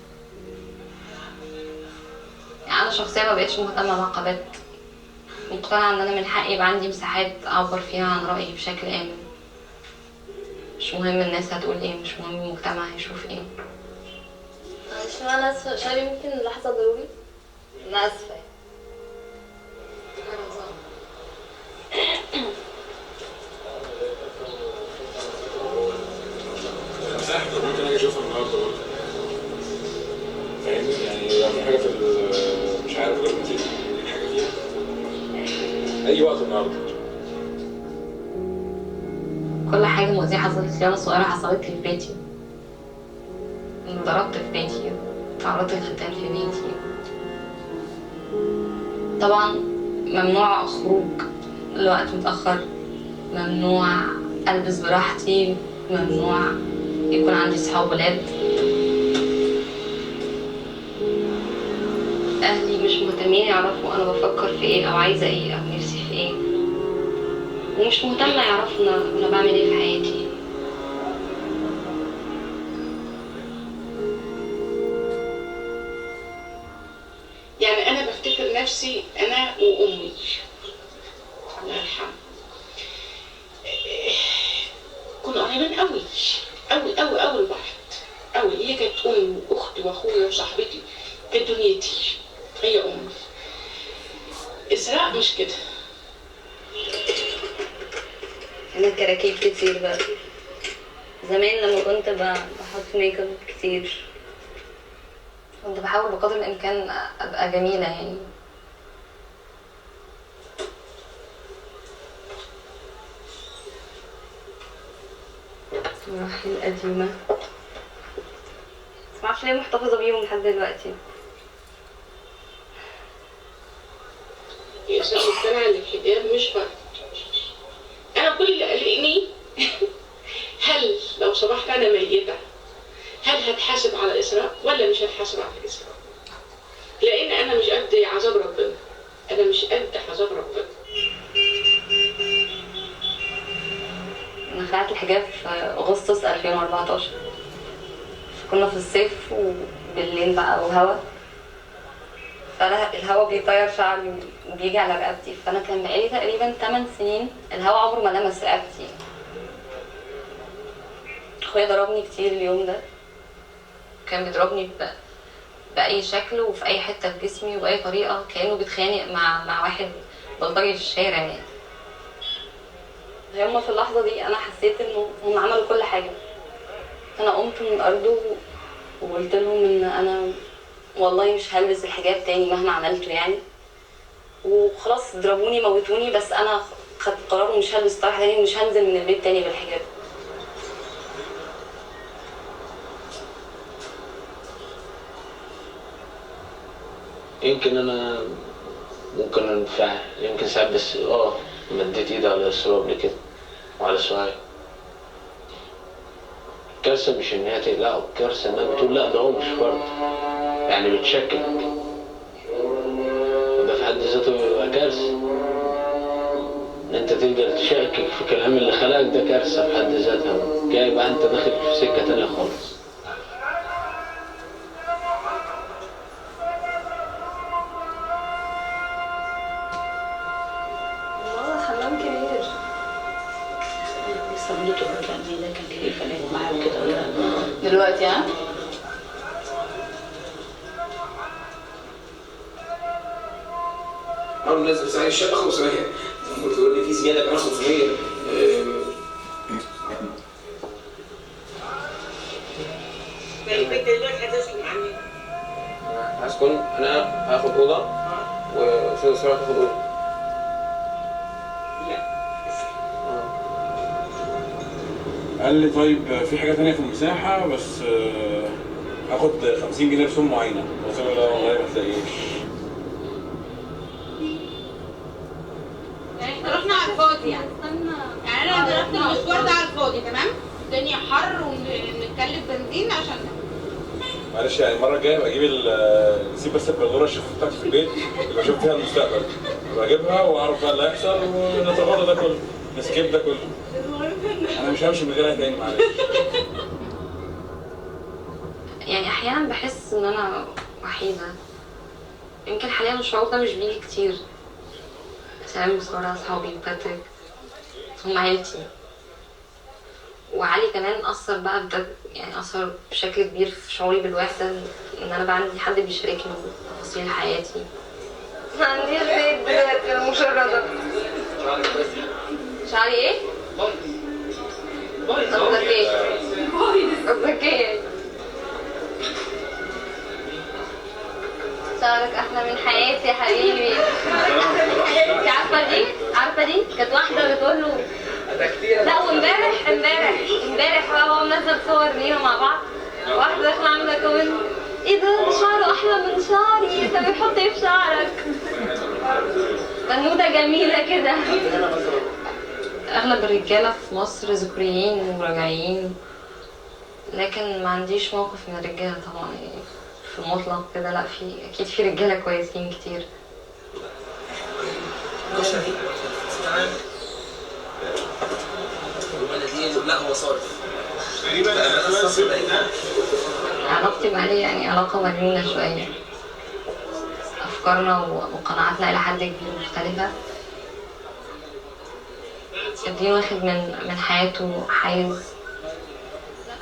S8: يعني أنا شخصيا ما بقتش مهتمة بعقبات، مقتنعة إن أنا من حقي يبقى عندي مساحات أعبر فيها عن رأيي بشكل آمن. مش مهم الناس هتقول إيه، مش مهم المجتمع هيشوف إيه.
S11: عشان أنا آسفة شاري، ممكن لحظة ضروري؟ أنا آسفة.
S9: ممكن اجي اشوفها النهارده برضه، فاهمني؟ يعني لو في حاجه في مش عارف غير نسيت حاجه فيها اي وقت النهارده.
S8: كل حاجة مؤذية حصلت لي وأنا صغيرة حصلت لي في بيتي. ضربت في بيتي، تعرضت للختان في بيتي. طبعا ممنوع خروج لوقت متأخر، ممنوع ألبس براحتي، ممنوع يكون عندي صحاب ولاد. أهلي مش مهتمين يعرفوا أنا بفكر في إيه أو عايزة إيه أو نفسي في إيه، ومش مهتمة يعرفوا أنا بعمل إيه في حياتي.
S12: يعني أنا بفتكر نفسي أنا وأمي الله يرحمها، كنا قريبين قوي قوي قوي قوي لبعض قوي. هي كانت أمي وأختي وأخويا وصاحبتي، كانت دنيتي، هي أمي. إسراء مش كده.
S8: أنا كراكيب كتير بقى. زمان لما كنت بحط ميك اب كتير كنت بحاول بقدر الإمكان أبقى جميلة يعني. صراحي القديمة بس معرفش ليه محتفظة بيهم لحد دلوقتي.
S12: هي إسراء مقتنعة إن الحجاب مش فرض. أنا كل اللي قلقني هل لو صبحت أنا ميتة هل هتحاسب على إسراء ولا مش هتحاسب على إسراء؟ لأن أنا مش قد عذاب ربنا، أنا مش قد عذاب ربنا.
S8: أنا خلعت الحجاب في أغسطس 2014. كنا في الصيف وبالليل بقى وهوا، فأنا الهوا بيطير شعري وبيجي على رقبتي، فأنا كان بقالي تقريبا 8 سنين الهوا عمره ما لمس رقبتي. أخويا ضربني كتير اليوم ده، كان بيضربني بأي شكل وفي أي حتة في جسمي وبأي طريقة، كأنه بيتخانق مع واحد بلطجي في الشارع يعني. هما في اللحظة دي أنا حسيت إنه هم عملوا كل حاجة. أنا قمت من الأرض وقلت لهم إن أنا والله مش هلبس الحجاب تاني مهما عملته يعني، وخلاص ضربوني موتوني، بس أنا خدت قرار ومش هلبس طرح تاني ومش هنزل من البيت تاني بالحجاب.
S10: يمكن انا ممكن انفعل، يمكن ساعات، بس مديت ايدي على اسراء قبل كده وعلى سؤال. الكارثه مش ان هي تقلقه، الكارثه انها بتقول لا ده هو مش فرد، يعني بتشكك، وده في حد ذاته بيبقى كارثه. ان انت تقدر تشكك في كلام اللي خلقك، ده كارثه في حد ذاتها، جاي بقى انت داخل في سكه تانيه خالص.
S7: دلوقتي
S13: ننزل سعر الشقه 500 وتقول لي في زياده كمان 500.
S12: البيت دلوقتي هتسكن عني.
S13: هسكن انا، هاخد اوضه واستاذ اسراء هتاخد اوضه.
S9: قال لي طيب في حاجه تانية في المساحه، بس هاخد 50 جنيه رسوم معينه. قلت له لا والله ما تلاقيش.
S14: يعني احنا رحنا على الفاضي يعني انا رحت المشوار ده على الفاضي. تمام، الدنيا حر ونتكلف بنزين عشان
S9: معلش يعني المره الجايه ابقى اجيب نسيب بس البلوره الشفاف بتاعتي في البيت يبقى اشوف فيها المستقبل، ابقى اجيبها واعرف بقى اللي هيحصل ونتغاضى ده كله، نسكيب ده كله. انا مش همشي من غيرها تاني معلش.
S8: يعني احيانا بحس ان انا وحيده، يمكن حاليا الشعور ده مش بيجي كتير. سلام وسارة اصحابي وباتريك هم عيلتي، وعلي كمان اثر بقى بجد، يعني اثر بشكل كبير في شعوري بالوحده، ان انا بقى عندي حد بيشاركني تفاصيل حياتي. ما عنديش بيت دلوقتي، انا مشردة. شعري ايه؟ قصدك ايه؟ قصدك ايه؟ شعرك احلى من حياتي يا حبيبي. انت عارفه دي؟ عارفه دي؟ كانت واحده بتقول له لا، وامبارح بقى هو منزل صور لينا مع بعض، واحده داخله عامله كومنت ايه ده شعره احلى من شعري، انت بتحط ايه في شعرك؟ بنوته جميله كده. اغلب الرجاله في مصر ذكوريين وراجعين، لكن ما عنديش موقف من الرجاله طبعا يعني في المطلق كده، لا في اكيد في رجاله كويسين كتير.
S13: لا هو صارف.
S8: علاقتي بعلي يعني علاقة مجنونة شوية، أفكارنا وقناعاتنا إلى حد كبير مختلفة. الدين واخد من حياته حيز،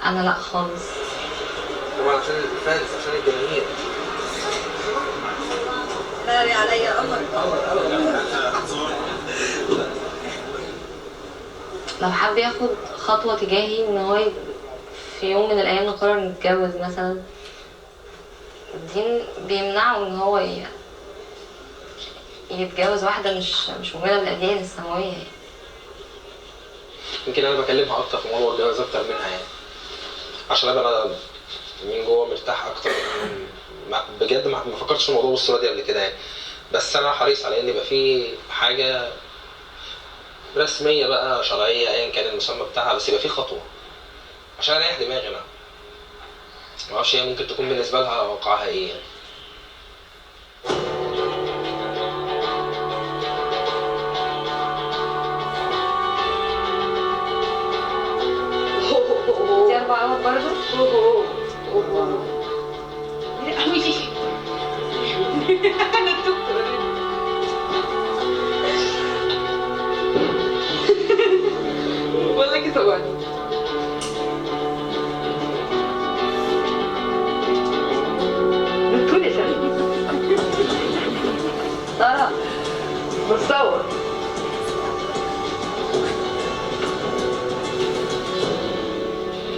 S8: أنا لأ خالص.
S13: طبعا عشان الفانز، عشان الجماهير.
S8: ناري عليا قمر. لو حب ياخد خطوة تجاهي إن هو في يوم من الأيام نقرر نتجوز مثلا، الدين بيمنعه إن هو يتجوز واحدة مش مؤمنة بالأديان السماوية.
S13: يمكن أنا بكلمها أكتر في موضوع الجواز أكتر منها يعني، عشان أنا من جوه مرتاح أكتر. بجد ما فكرتش في الموضوع بالصورة دي قبل كده يعني، بس أنا حريص على إن يبقى في حاجة رسمية بقى شرعية أيا كان المسمى بتاعها، بس يبقى في خطوة عشان أريح دماغي. أنا معرفش هي ممكن تكون بالنسبة لها واقعها إيه يعني.
S8: دي 4 قهوة برضه؟
S14: انا الدكتور بقول لك طبعا
S8: بتقول يا شباب سارة بتصور.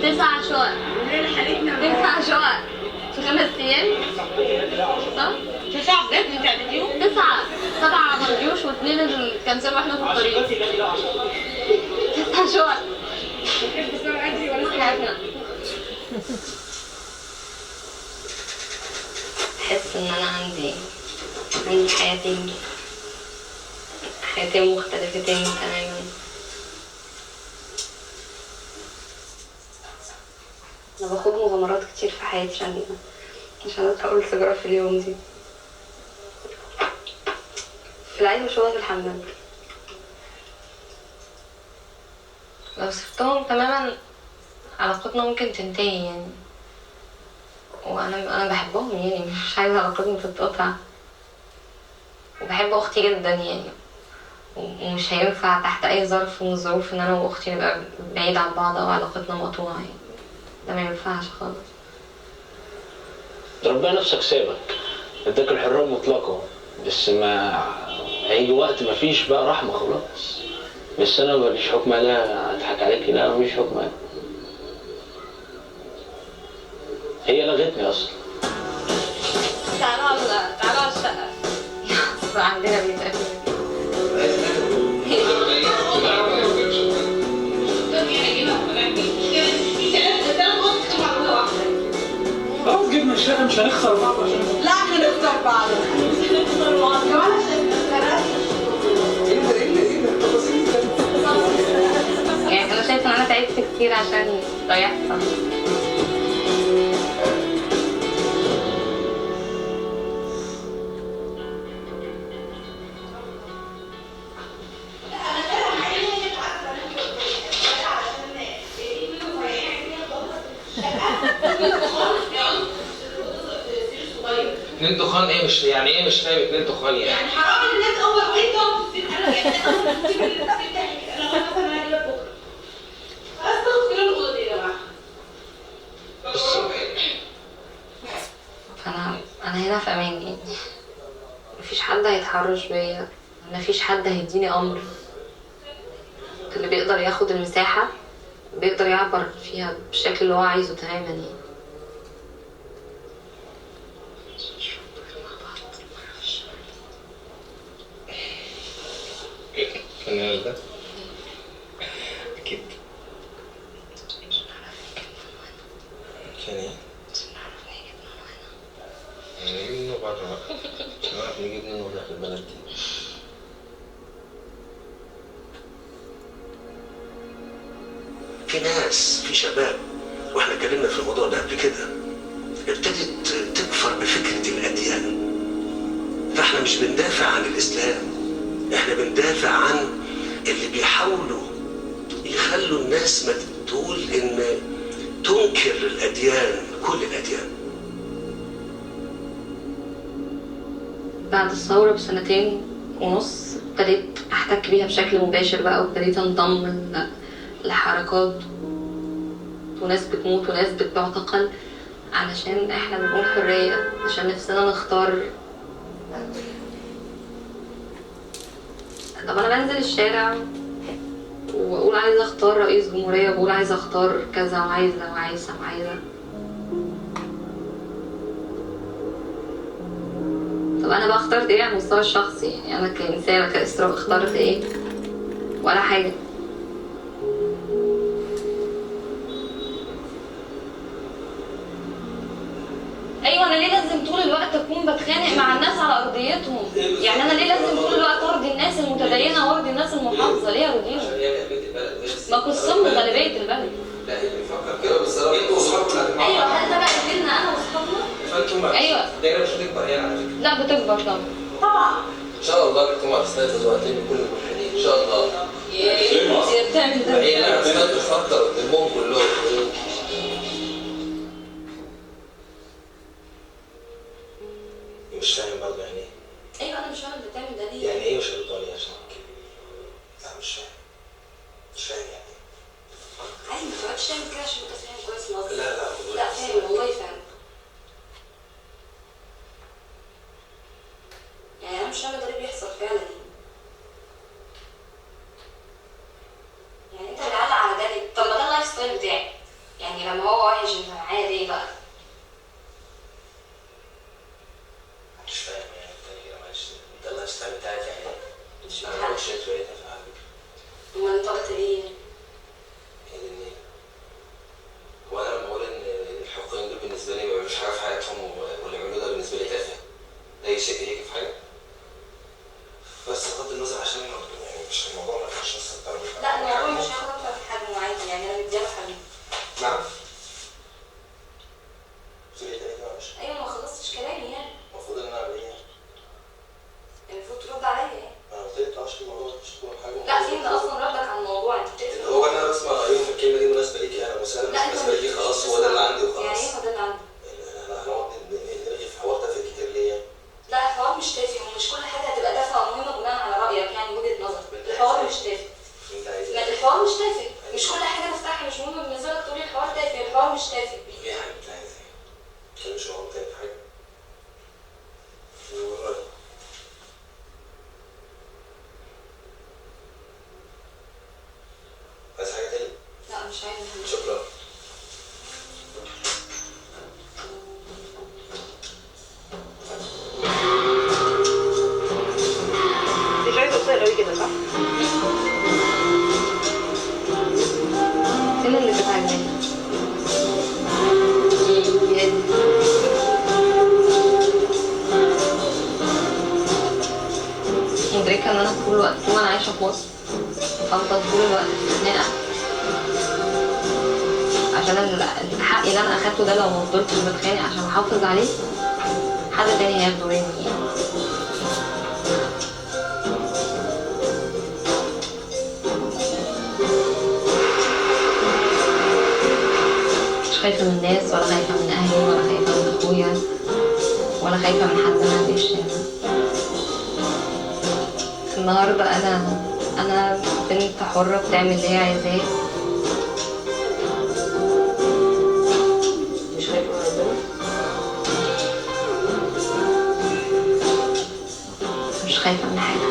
S14: تسع شقق 9 شقق في 5 ايام. صح؟ 9 بجد انت عدتيهم؟ 7 مرجوش و2 اللي كنسلوا واحنا في الطريق. 9 شقق. بحب سارة اجري ولا حياتنا.
S8: احس ان انا عندي حياتين مختلفتين تماما. انا باخد مغامرات كتير في حياتي عشان اقول سيجاره في اليوم دي. في العادي مش في الحمام، لو سبتهم تماما علاقتنا ممكن تنتهي يعني، وانا بحبهم يعني، مش عايزه علاقتنا تتقطع، وبحب اختي جدا يعني، ومش هينفع تحت اي ظرف من الظروف ان انا واختي نبقى بعيد عن بعض او علاقتنا مقطوعه يعني، ده ما ينفعش خالص.
S10: ربنا نفسك سابك، اداك الحريه المطلقه، بس ما هيجي وقت ما فيش بقى رحمه خلاص. بس انا ماليش حكم عليها، اضحك عليك، لا ماليش حكم عليها، هي لغتني اصلا.
S8: تعالوا على الشقه. عندنا بيت اكيد.
S15: خلاص جبنا الشقه، مش هنخسر بعض عشان
S14: لا هنخسر بعض. كمان
S8: يعني انا شايفه ان انا تعبت كتير عشان ده يحصل.
S13: اتنين تخان ايه؟ مش يعني ايه؟ مش فاهم اتنين تخان يعني.
S12: يعني حرام ان الناس اول واحد تقعد في السن. انا يعني اول تسيب التسجيل ده انا مثلا هجيب بكره. خلاص تاخد كده الاوضه دي يا جماعه.
S16: انا هنا في امان يعني. مفيش حد هيتحرش بيا، مفيش حد هيديني امر. اللي بيقدر ياخد المساحه بيقدر يعبر فيها بالشكل اللي هو عايزه تماما يعني.
S13: الفنان ده اكيد عشان ايه؟ نجيب منه بره بقى. نعرف نجيب منه ده في البلد دي.
S17: في ناس، في شباب، واحنا اتكلمنا في الموضوع ده قبل كده، ابتدت تكفر بفكرة الأديان. فاحنا مش بندافع عن الإسلام، احنا بندافع عن اللي بيحاولوا يخلوا الناس ما تقول ان تنكر الأديان، كل الأديان.
S16: بعد الثورة بسنتين ونص ابتديت احتك بيها بشكل مباشر بقى، وابتديت انضم لحركات، وناس بتموت وناس بتعتقل علشان احنا بنقول حرية، عشان نفسنا نختار. طب انا بنزل الشارع واقول عايزة اختار رئيس جمهورية، بقول عايزة اختار كذا وعايزة وعايزة وعايزة. طب انا بقى اخترت ايه على المستوى الشخصي؟ يعني انا كإنسانة كإسراء اخترت ايه؟ ولا حاجة. ايوه انا ليه لازم طول الوقت اكون بتخانق مع الناس على ارضيتهم؟ يعني انا ليه لازم طول الوقت ارضي الناس المتدينه وارضي الناس المحافظه؟ ليه ارضيهم؟ ما قسموا غالبيه البلد.
S13: لا يعني بيفكر كده بس انتوا واصحابكم اللي
S16: ايوه هل ده بقى يفيدنا انا واصحابنا؟
S13: فانتوا
S16: ايوه
S13: الدايره مش هتكبر يعني على فكره.
S16: لا بتكبر طبعا.
S12: طبعا
S13: ان شاء الله الجمعه تستاذ وهتلاقي كل الملحدين ان شاء الله.
S16: هي بتعمل ده.
S13: هي لا استاذ تفكر قدامهم كلهم. مش فاهم برضه يعني ايه؟
S16: ايوه انا مش فاهمه انت بتعمل ده ليه؟
S13: يعني ايه مش هيردوا عليا عشان كده؟ لا مش فاهم. مش فاهم يعني ايه؟
S16: عادي ما تقعدش تعمل كده عشان انت فاهم كويس مصر.
S13: لا
S16: لا فاهم والله فاهم. يعني انا مش فاهمه ده ليه بيحصل فعلا. يعني انت بتعلق على ده ليه؟ طب ما ده اللايف ستايل بتاعي. يعني لما هو وحش انت معايا ليه بقى؟
S13: مش فاهم يعني تاني كده معلش. ده اللايف ستايل بتاعك يعني
S16: مش
S13: انا ما قلتش انت بقيت على فكره.
S16: امال انت قلت ايه؟
S13: هو انا لما بقول ان الحقوقيين دول بالنسبه لي ما بيعملوش حاجه في حياتهم واللي بيعملوه ده بالنسبه لي تافه. ده اي شيء هيك في حاجه. بس بغض النظر عشان يعني مش الموضوع ما ينفعش نص الطرف.
S16: لا الموضوع مش هياخد اكتر من حجمه عادي يعني انا مديها حجم.
S13: نعم؟ قلت لي تاني كده معلش.
S16: ايوه ما خلصتش كلامي يعني.
S13: المفروض ان انا اعمل ايه؟
S16: المفروض ترد عليا يعني.
S13: انا قلت لك عشان الموضوع مش كل حاجه.
S16: لا فين ده اصلا ردك على الموضوع؟ انت بتقفل.
S13: هو انا بسمع رايهم في الكلمه دي مناسبه ليكي انا مسالم مش مناسبه ليكي خلاص هو ده اللي عندي وخلاص.
S16: يعني ايه هو ده اللي عندي؟
S13: احنا هنقعد نرغي في حوار تافه كتير ليه يعني؟
S16: لا الحوار مش تافه ومش كل حاجه هتبقى تافهه ومهمه بناء على رايك يعني وجهه نظر. الحوار مش تافه. ما الحوار مش تافه. مش كل حاجه نفتحها مش مهمه بالنسبه لك تقولي الحوار تافه. الحوار مش تافه.
S13: ايه حاجه انت عايز ايه؟ مش هقعد تاني في حاجه. عايز حاجه تاني؟
S16: لا مش عايزه حاجه.
S13: شكرا.
S5: دي شوية قصير قوي كده صح؟
S16: فين اللي كانت عاجباني؟ مدركة ان انا طول الوقت طول ما انا عايشة في مصر هفضل طول الوقت خناقة عشان الحق اللي انا اخدته ده لو ما فضلتش بتخانق عشان احافظ عليه حد تاني هياخده مني يعني. خايفة من الناس ولا خايفة من أهلي ولا خايفة من أخويا ولا خايفة من حد معدي في الشارع. النهاردة أنا بنت حرة بتعمل اللي هي عايزاه.
S5: مش خايفة من ربنا؟
S16: مش خايفة من حاجة.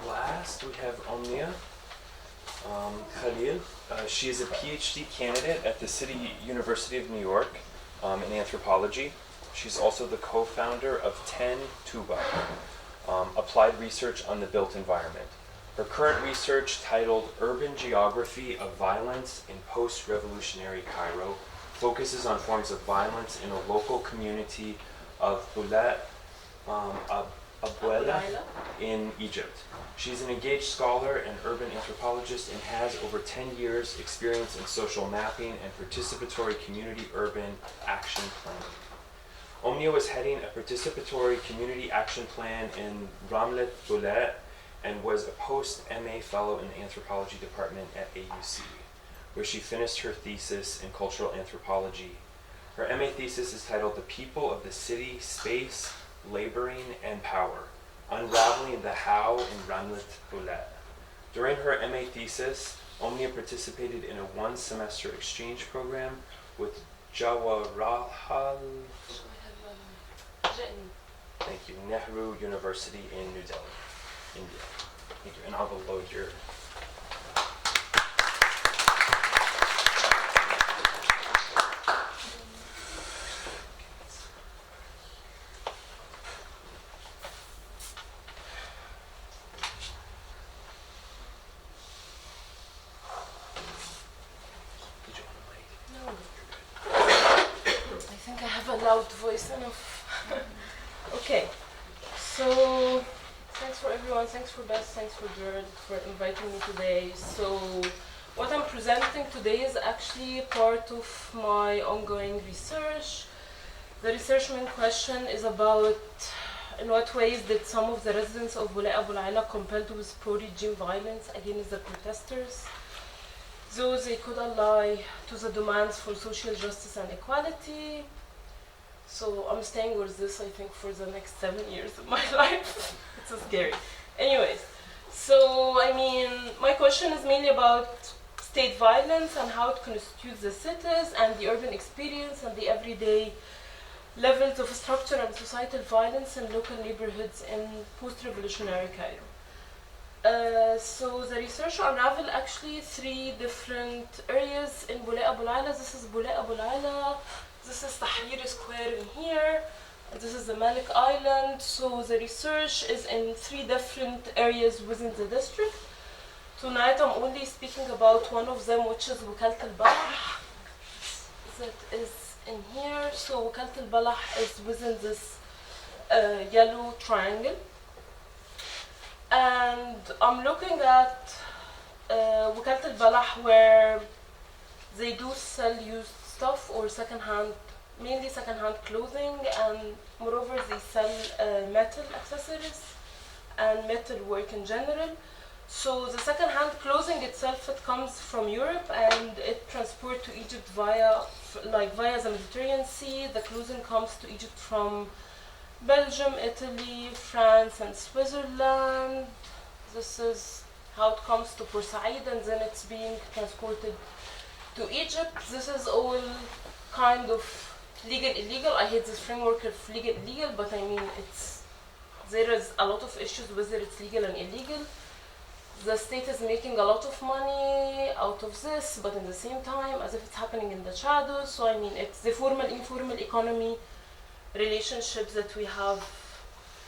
S3: Last, we have Omnia Khalil. She is a PhD candidate at the City University of New York in anthropology. She's also the co-founder of 10 Tuba, applied research on the built environment. Her current research, titled Urban Geography of Violence in Post-Revolutionary Cairo, focuses on forms of violence in a local community of Bulat Abuela in Egypt. She's an engaged scholar and urban anthropologist and has over 10 years experience in social mapping and participatory community urban action planning. Omnia was heading a participatory community action plan in Ramlet Bulat and was a post-MA fellow in the anthropology department at AUC, where she finished her thesis in cultural anthropology. Her MA thesis is titled The People of the City, Space, Laboring, and Power, Unraveling the How in Ramlet Bulat. During her MA thesis, Omnia participated in a one-semester exchange program with Jawaharlal Nehru University in New Delhi, India. Thank you. And I'll load your
S18: voice enough. Okay, so thanks for everyone, thanks for Beth, thanks for Jared for inviting me today. So what I'm presenting today is actually part of my ongoing research. The research main question is about in what ways did some of the residents of Bula Abu Laila compelled with pro-regime violence against the protesters, though they could ally to the demands for social justice and equality. So I'm staying with this, I think, for the next 7 years of my life. It's so scary. Anyways, so I mean, my question is mainly about state violence and how it constitutes the cities and the urban experience and the everyday levels of structural and societal violence in local neighborhoods in post-revolutionary Cairo. So the research unraveled actually 3 different areas in Bula Abu Laila. This is Bula Abu Laila. This is Tahrir Square in here. This is the Malik Island. So the research is in 3 different areas within the district. Tonight I'm only speaking about one of them, which is Wakalat al-Balah. That is in here. So Wakalat al-Balah is within this yellow triangle. And I'm looking at Wakalat al-Balah, where they do sell used stuff or second-hand, mainly second-hand clothing, and moreover they sell metal accessories and metal work in general. So the second-hand clothing itself, it comes from Europe and it transports to Egypt via the Mediterranean Sea. The clothing comes to Egypt from Belgium, Italy, France, and Switzerland. This is how it comes to Port Said, and then it's being transported to Egypt. This is all kind of legal illegal. I hate this framework of legal illegal, but I mean there is a lot of issues whether it's legal and illegal. The state is making a lot of money out of this, but in the same time as if it's happening in the shadows. So I mean it's the formal informal economy relationships that we have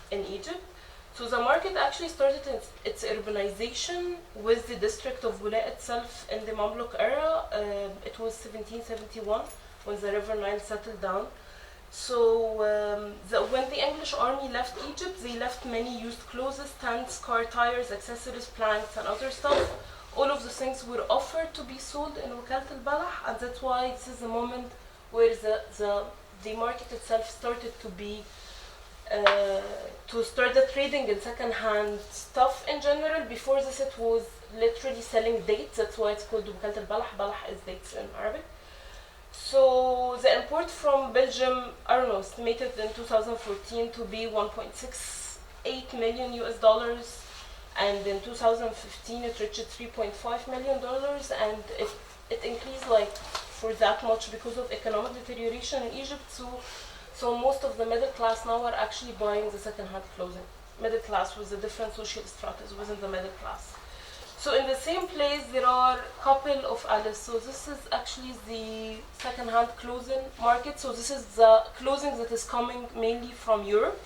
S18: in Egypt. So the market actually started its urbanization with the district of Bula itself in the Mamluk era. It was 1771 when the River Nile settled down. So when the English army left Egypt, they left many used clothes, tents, car tires, accessories, planks, and other stuff. All of those things were offered to be sold in Wakalat al-Balah, and that's why this is the moment where the market itself started to be to start the trading in second-hand stuff in general. Before this, it was literally selling dates. That's why it's called Wakalat al-Balah. Balah is dates in Arabic. So the import from Belgium, I don't know, estimated in 2014 to be 1.68 million US dollars, and in 2015 it reached 3.5 million dollars, and it increased like for that much because of economic deterioration in Egypt. So most of the middle class now are actually buying the second-hand clothing. Middle class with the different social stratas within the middle class. So in the same place there are a couple of alleys. So this is actually the second-hand clothing market. So this is the clothing that is coming mainly from Europe.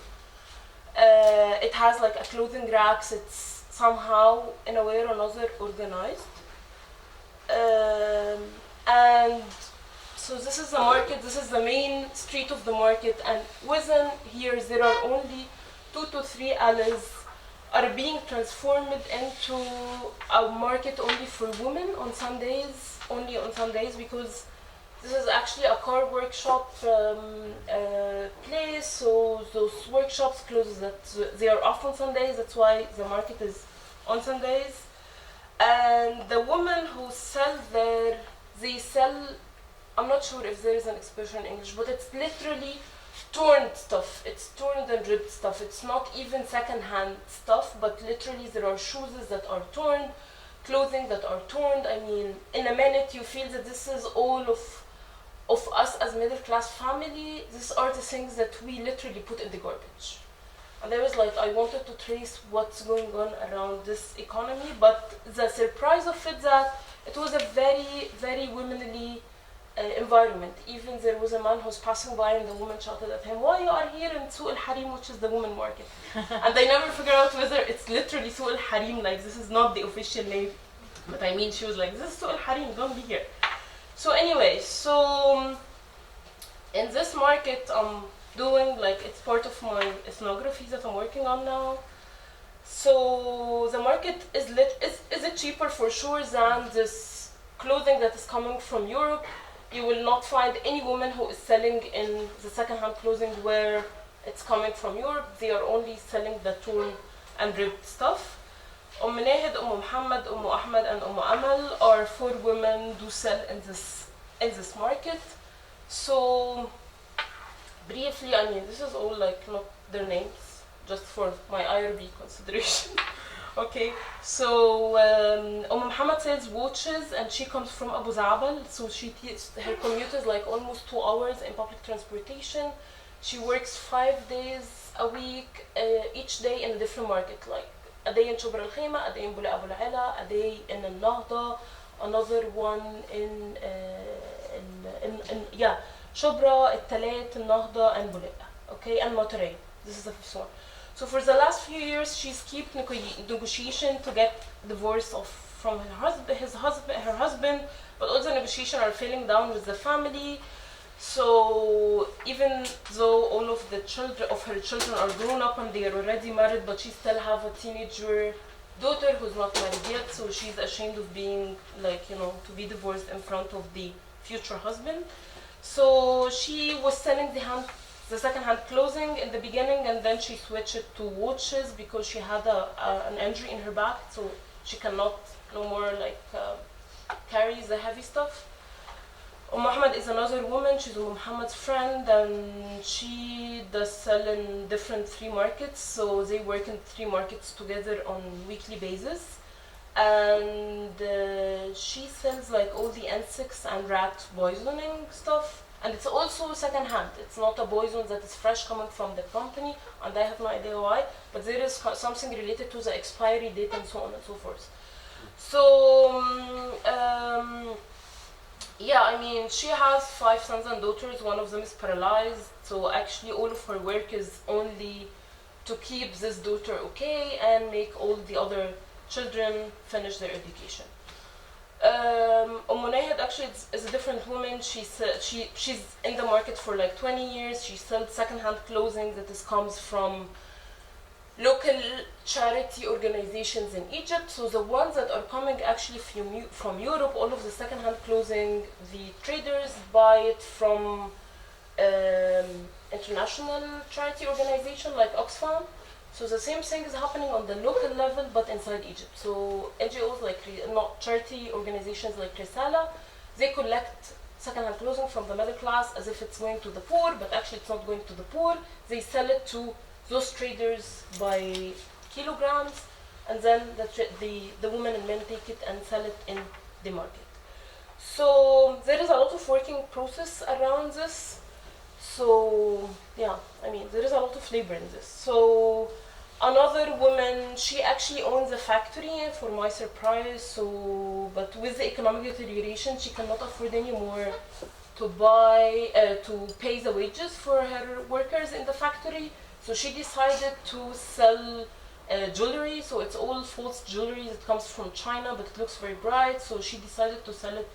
S18: It has like a clothing racks. It's somehow in a way or another organized. And so this is the market. This is the main street of the market. And within here there are only 2 to 3 alleys are being transformed into a market only for women on Sundays, only on Sundays, because this is actually a car workshop place. So those workshops close, that they are off on Sundays. That's why the market is on Sundays. And the women who sell there, they sell, I'm not sure if there is an expression in English, but it's literally torn stuff. It's torn and ripped stuff. It's not even second-hand stuff, but literally there are shoes that are torn, clothing that are torn. I mean, in a minute you feel that this is all of us as middle-class family. These are the things that we literally put in the garbage. And I was like, I wanted to trace what's going on around this economy, but the surprise of it that it was a very, very womanly environment. Even there was a man who was passing by and the woman shouted at him, "Why you are here in Suq al-Harim, which is the woman market?" And I never figured out whether it's literally Suq al-Harim, like this is not the official name. But I mean, she was like, "This is Suq al-Harim, don't be here." So anyway, so in this market I'm doing, like, it's part of my ethnography that I'm working on now. So the market is it cheaper for sure than this clothing that is coming from Europe? You will not find any woman who is selling in the second-hand clothing where it's coming from Europe. They are only selling the torn and ripped stuff. Nahid, Muhammad, Ahmed, and Amal are 4 women who sell in this market. So briefly, I mean, this is all like not their names, just for my IRB consideration. Okay, so Muhammad sells watches, and she comes from Abu Zabal. So her commute is like almost 2 hours in public transportation. She works 5 days a week, each day in a different market, like a day in Shubra al-Khayma, a day in Bula Abu al-Ala, a day in al-Nahda, another one in Shubra, al-Talat, al-Nahda, and Bula. Okay, and Monterey. This is the 5th one. So for the last few years, she's kept negotiation to get divorce from her husband, but all the negotiations are failing down with the family. So even though all of the children of her children are grown up and they are already married, but she still have a teenager daughter who's not married yet. So she's ashamed of being, like, to be divorced in front of the future husband. So she was selling the second-hand clothing in the beginning, and then she switched it to watches because she had an injury in her back, so she cannot no more carry the heavy stuff. Muhammad is another woman. She's Muhammad's friend, and she does sell in different free markets. So they work in 3 markets together on weekly basis, and she sells like all the insects and rat poisoning stuff. And it's also second-hand. It's not a poison that is fresh coming from the company, and I have no idea why, but there is something related to the expiry date and so on and so forth. So, yeah, I mean, she has 5 sons and daughters. One of them is paralyzed, so actually all of her work is only to keep this daughter okay and make all the other children finish their education. Munayed actually is a different woman. She's in the market for like 20 years. She sells secondhand clothing that comes from local charity organizations in Egypt. So the ones that are coming actually from Europe, all of the secondhand clothing, the traders buy it from international charity organization like Oxfam. So the same thing is happening on the local level, but inside Egypt. So NGOs like, not charity organizations like Risala, they collect secondhand clothing from the middle class as if it's going to the poor, but actually it's not going to the poor. They sell it to those traders by kilograms, and then the women and men take it and sell it in the market. So there is a lot of working process around this. So yeah, I mean, there is a lot of labor in this. So another woman, she actually owns a factory, for my surprise. So, but with the economic deterioration, she cannot afford anymore to pay the wages for her workers in the factory. So she decided to sell jewelry. So it's all false jewelry that comes from China, but it looks very bright. So she decided to sell it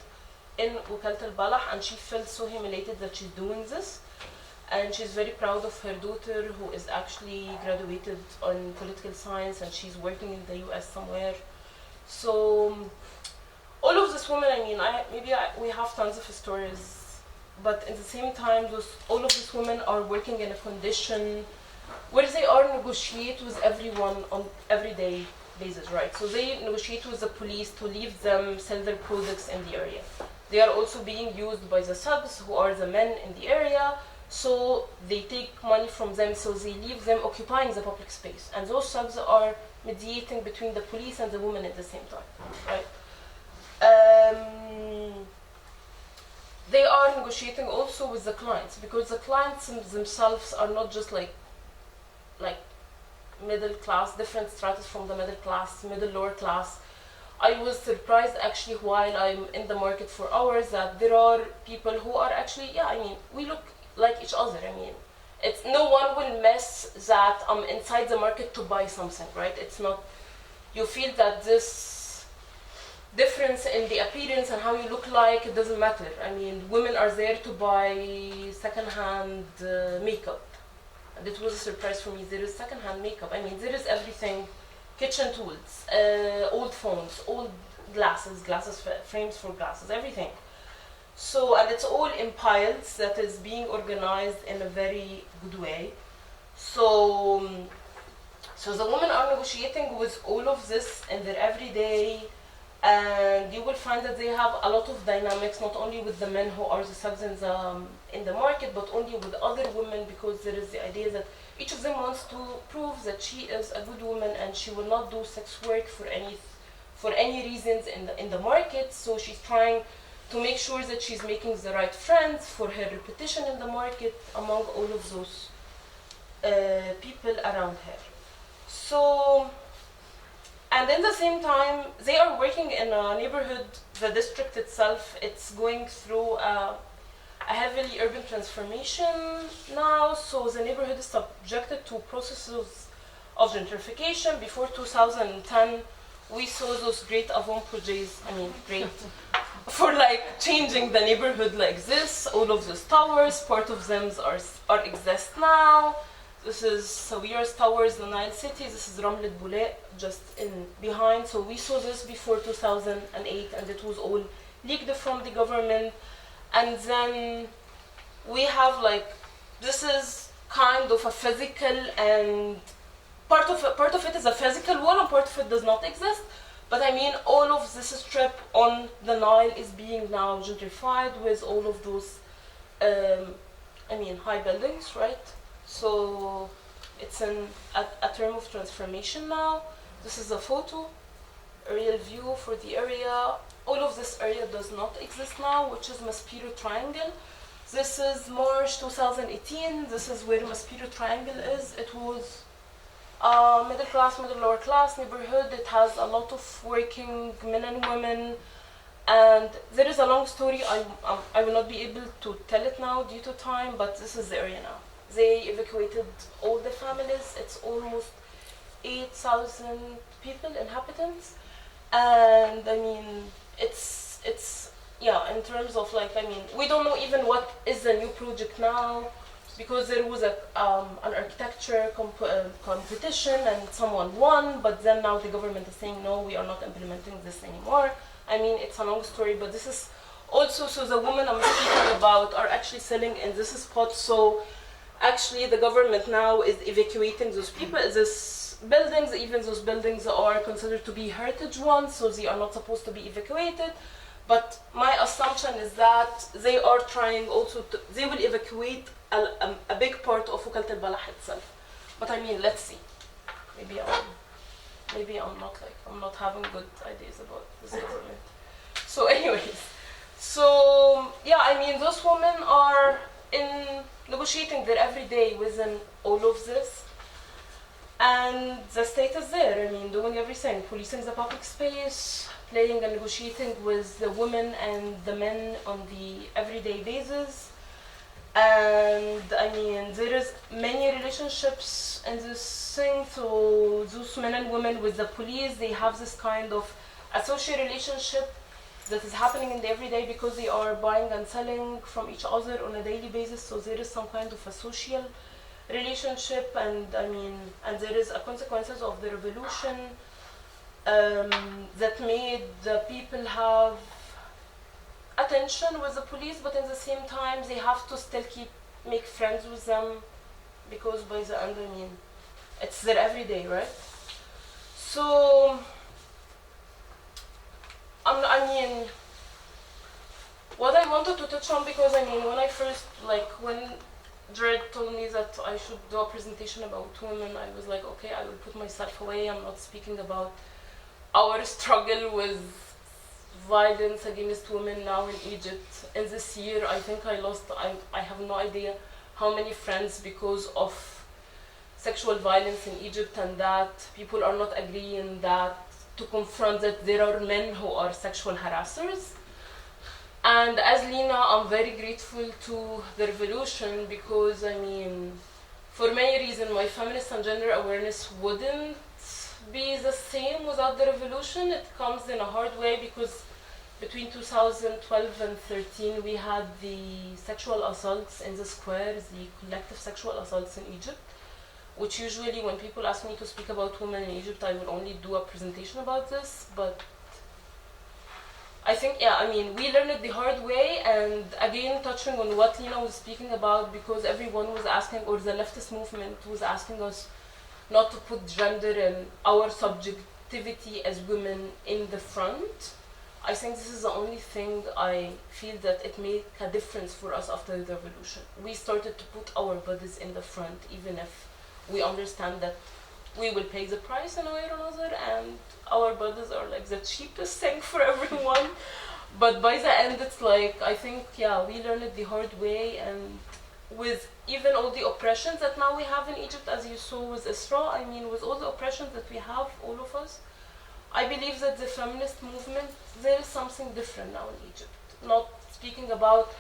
S18: in Wakalat al-Balah, and she felt so humiliated that she's doing this. And she's very proud of her daughter, who is actually graduated on political science, and she's working in the US somewhere. So all of these women, I mean, we have tons of stories, but at the same time, all of these women are working in a condition where they are negotiate with everyone on everyday basis, right? So they negotiate with the police to leave them sell their products in the area. They are also being used by the subs, who are the men in the area. So they take money from them, so they leave them occupying the public space. And those subs are mediating between the police and the women at the same time, right? They are negotiating also with the clients, because the clients themselves are not just like middle class, different stratas from the middle class, middle lower class. I was surprised actually while I'm in the market for hours that there are people who are actually, yeah, I mean, we look like each other. I mean, it's no one will mess that I'm inside the market to buy something, right? It's not, you feel that this difference in the appearance and how you look like, it doesn't matter. I mean, women are there to buy second-hand makeup. And it was a surprise for me. There is second-hand makeup. I mean, there is everything, kitchen tools, old phones, old glasses, frames for glasses, everything. So, and it's all in piles that is being organized in a very good way. So the women are negotiating with all of this in their everyday, and you will find that they have a lot of dynamics, not only with the men who are the subs in the market, but only with other women, because there is the idea that each of them wants to prove that she is a good woman and she will not do sex work for any reasons in the market. So she's trying to make sure that she's making the right friends for her reputation in the market among all of those people around her. So, and in the same time, they are working in a neighborhood, the district itself, it's going through a heavily urban transformation now. So the neighborhood is subjected to processes of gentrification. Before 2010, we saw those great avant-projets, I mean, great, for like changing the neighborhood like this. All of these towers, part of them are exist now. This is Sawira's Towers, the Nile City. This is Ramlet Boulay, just in behind. So we saw this before 2008, and it was all leaked from the government. And then we have like, this is kind of a physical, and part of it is a physical wall, and part of it does not exist. But I mean, all of this strip on the Nile is being now gentrified with all of those, high buildings, right? So it's a term of transformation now. This is a photo, aerial view for the area. All of this area does not exist now, which is Maspero Triangle. This is March 2018. This is where Maspero Triangle is. It was middle class, middle lower class neighborhood. It has a lot of working men and women. And there is a long story. I will not be able to tell it now due to time, but this is the area now. they evacuated all the families. It's almost 8,000 people, inhabitants, and I mean, it's yeah. In terms of like, I mean, we don't know even what is the new project now, because there was an architecture competition and someone won, but then now the government is saying no, we are not implementing this anymore. I mean, it's a long story, but this is also, so the women I'm speaking about are actually selling in this spot. So actually the government now is evacuating those people, these buildings. Even those buildings are considered to be heritage ones, so they are not supposed to be evacuated. But my assumption is that they are trying also to, they will evacuate a big part of Wukalat al-Balah itself. But I mean, let's see. Maybe I'm not having good ideas about this government. So anyways, so yeah, I mean, those women are negotiating their everyday within all of this. And the state is there, I mean, doing everything, policing the public space, playing and negotiating with the women and the men on the everyday basis. And I mean, there is many relationships in this thing. So those men and women with the police, they have this kind of associate relationship that is happening in the everyday because they are buying and selling from each other on a daily basis. So there is some kind of a social relationship, and I mean, and there is a consequences of the revolution that made the people have attention with the police, but at the same time they have to still make friends with them, because by the end, I mean, it's their everyday, right? So I mean, what I wanted to touch on, because I mean, when I first, like, when Jared told me that I should do a presentation about women, I was like, okay, I will put myself away. I'm not speaking about our struggle with violence against women now in Egypt. In this year, I think I have no idea how many friends because of sexual violence in Egypt, and that people are not agreeing that to confront that there are men who are sexual harassers. And as Lina, I'm very grateful to the revolution, because I mean, for many reasons, my feminist and gender awareness wouldn't be the same without the revolution. It comes in a hard way, because between 2012 and 13, we had the sexual assaults in the squares, the collective sexual assaults in Egypt, which usually when people ask me to speak about women in Egypt, I will only do a presentation about this. But I think, yeah, I mean, we learned it the hard way, and again, touching on what Lina was speaking about, because everyone was asking, or the leftist movement was asking us not to put gender and our subjectivity as women in the front. I think this is the only thing I feel that it made a difference for us after the revolution. We started to put our bodies in the front, even if we understand that we will pay the price in a way or another, and our bodies are like the cheapest thing for everyone. But by the end, it's like, I think, yeah, we learned it the hard way, and with even all the oppressions that now we have in Egypt, as you saw with Isra, I mean, with all the oppressions that we have, all of us, I believe that the feminist movement, there is something different now in Egypt. Not speaking about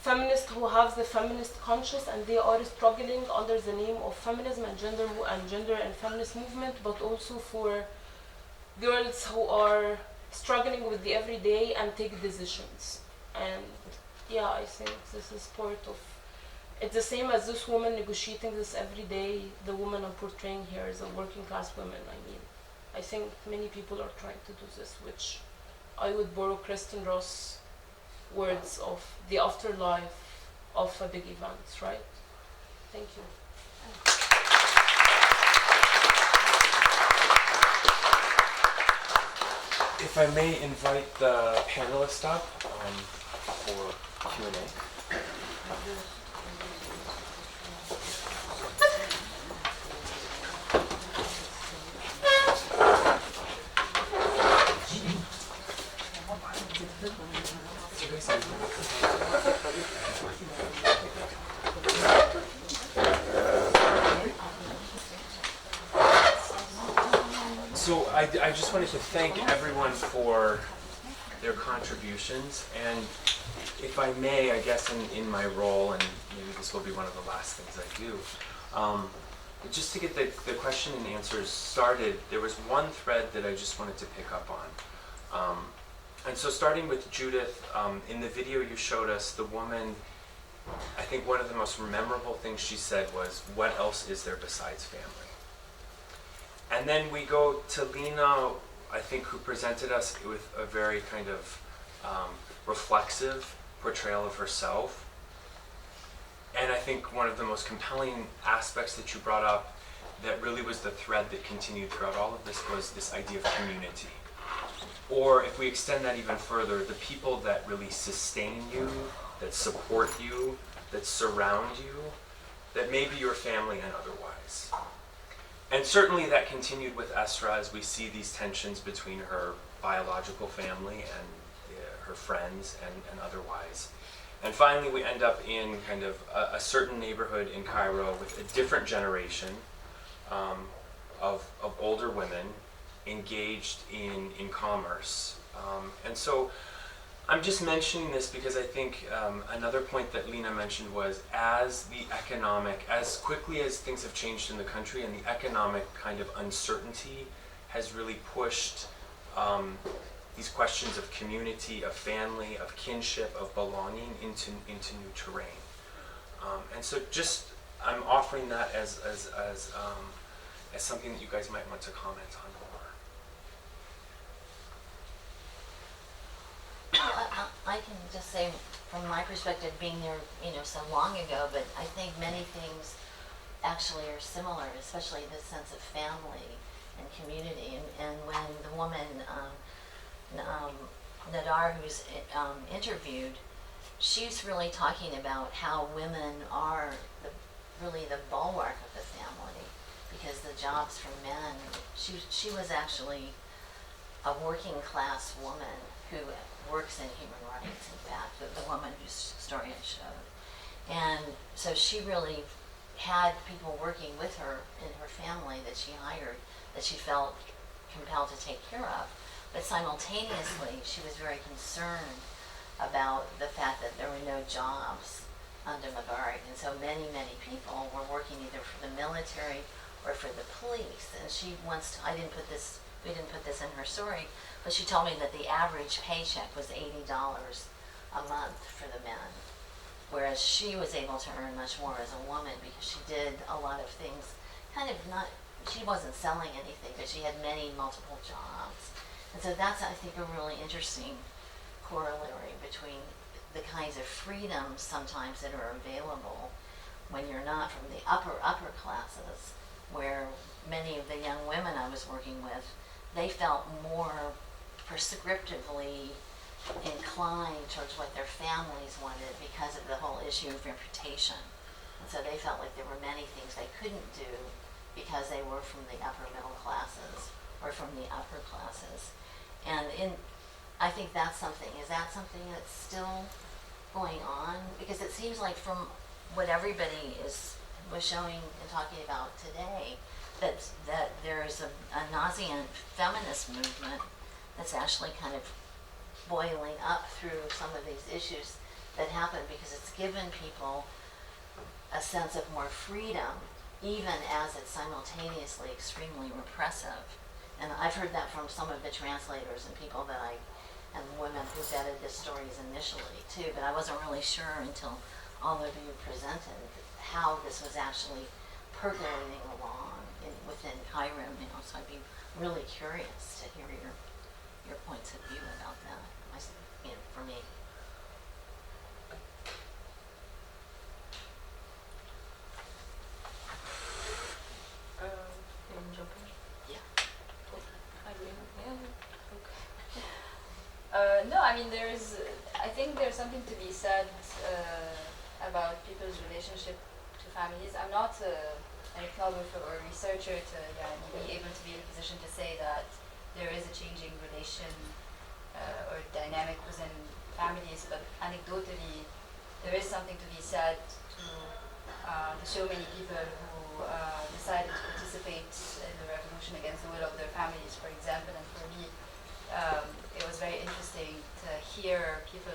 S18: feminists who have the feminist conscience and they are struggling under the name of feminism and gender and feminist movement, but also for girls who are struggling with the everyday and take decisions. And yeah, I think this is part of, it's the same as this woman negotiating this every day. The woman I'm portraying here is a working class woman. I mean, I think many people are trying to do this, which I would borrow Kristen Ross' words of the afterlife of a big event, right? Thank you.
S3: If I may invite the panelists up for Q&A. So I just wanted to thank everyone for their contributions. And if I may, I guess in my role, and maybe this will be one of the last things I do, just to get the question and answers started, there was one thread that I just wanted to pick up on. And so starting with Judith, in the video you showed us, the woman, I think one of the most memorable things she said was, what else is there besides family? And then we go to Lena, I think, who presented us with a very kind of reflexive portrayal of herself. And I think one of the most compelling aspects that you brought up that really was the thread that continued throughout all of this was this idea of community. Or if we extend that even further, the people that really sustain you, that support you, that surround you, that may be your family and otherwise. And certainly that continued with Esra as we see these tensions between her biological family and her friends and otherwise. And finally we end up in kind of a certain neighborhood in Cairo with a different generation of older women engaged in commerce. And so I'm just mentioning this because I think another point that Lena mentioned was as quickly as things have changed in the country and the economic kind of uncertainty has really pushed these questions of community, of family, of kinship, of belonging into new terrain. And so just, I'm offering that as something that you guys might want to comment on more.
S4: I can just say, from my perspective, being there, so long ago, but I think many things actually are similar, especially the sense of family and community. And when the woman, Nadar, who's interviewed, she's really talking about how women are really the bulwark of the family, because the jobs for men, she was actually a working class woman who works in human rights, in fact, the woman whose story I showed. And so she really had people working with her in her family that she hired, that she felt compelled to take care of. But simultaneously, she was very concerned about the fact that there were no jobs under Mubarak. And so many people were working either for the military or for the police. And she once, we didn't put this in her story, but she told me that the average paycheck was $80 a month for the men, whereas she was able to earn much more as a woman because she did a lot of things, she wasn't selling anything, but she had multiple jobs. And so that's, I think, a really interesting corollary between the kinds of freedoms sometimes that are available when you're not from the upper classes, where many of the young women I was working with, they felt more prescriptively inclined towards what their families wanted because of the whole issue of reputation. And so they felt like there were many things they couldn't do because they were from the upper middle classes or from the upper classes. And I think that's something. Is that something that's still going on? Because it seems like from what everybody was showing and talking about today, that there is a nascent feminist movement that's actually kind of boiling up through some of these issues that happen because it's given people a sense of more freedom, even as it's simultaneously extremely repressive. And I've heard that from some of the translators and people and women who vetted the stories initially too, but I wasn't really sure until all of you presented how this was actually percolating along within Cairo, so I'd be really curious to hear your points of view about that, for me.
S6: No, I mean, I think there's something to be said about people's relationship to families. I'm not an ethnographer or a researcher to be able to be in a position to say that there is a changing relation or dynamic within families, but anecdotally, there is something to be said to show many people who decided to participate in the revolution against the will of their families, for example. And for me, it was very interesting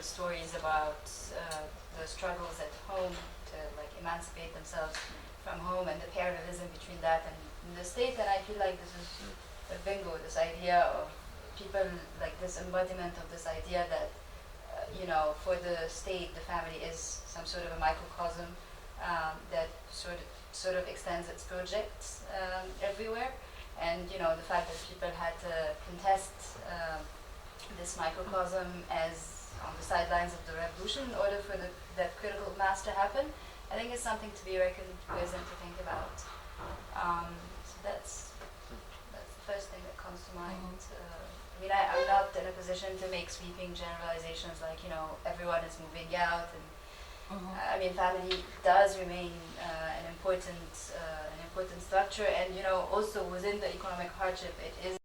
S6: the stories about the struggles at home to like emancipate themselves from home and the parallelism between that and the state. And I feel like this is a bingo, this idea of people, like this embodiment of this idea that, you know, for the state, the family is some sort of a microcosm that sort of extends its projects everywhere. And, you know, the fact that people had to contest this microcosm as on the sidelines of the revolution in order for that critical mass to happen, I think is something to be reckoned with and to think about. So that's the first thing that comes to mind. I mean, I'm not in a position to make sweeping generalizations like, you know, everyone is moving out. And I mean, family does remain an important structure, and, you know, also within the economic hardship, it is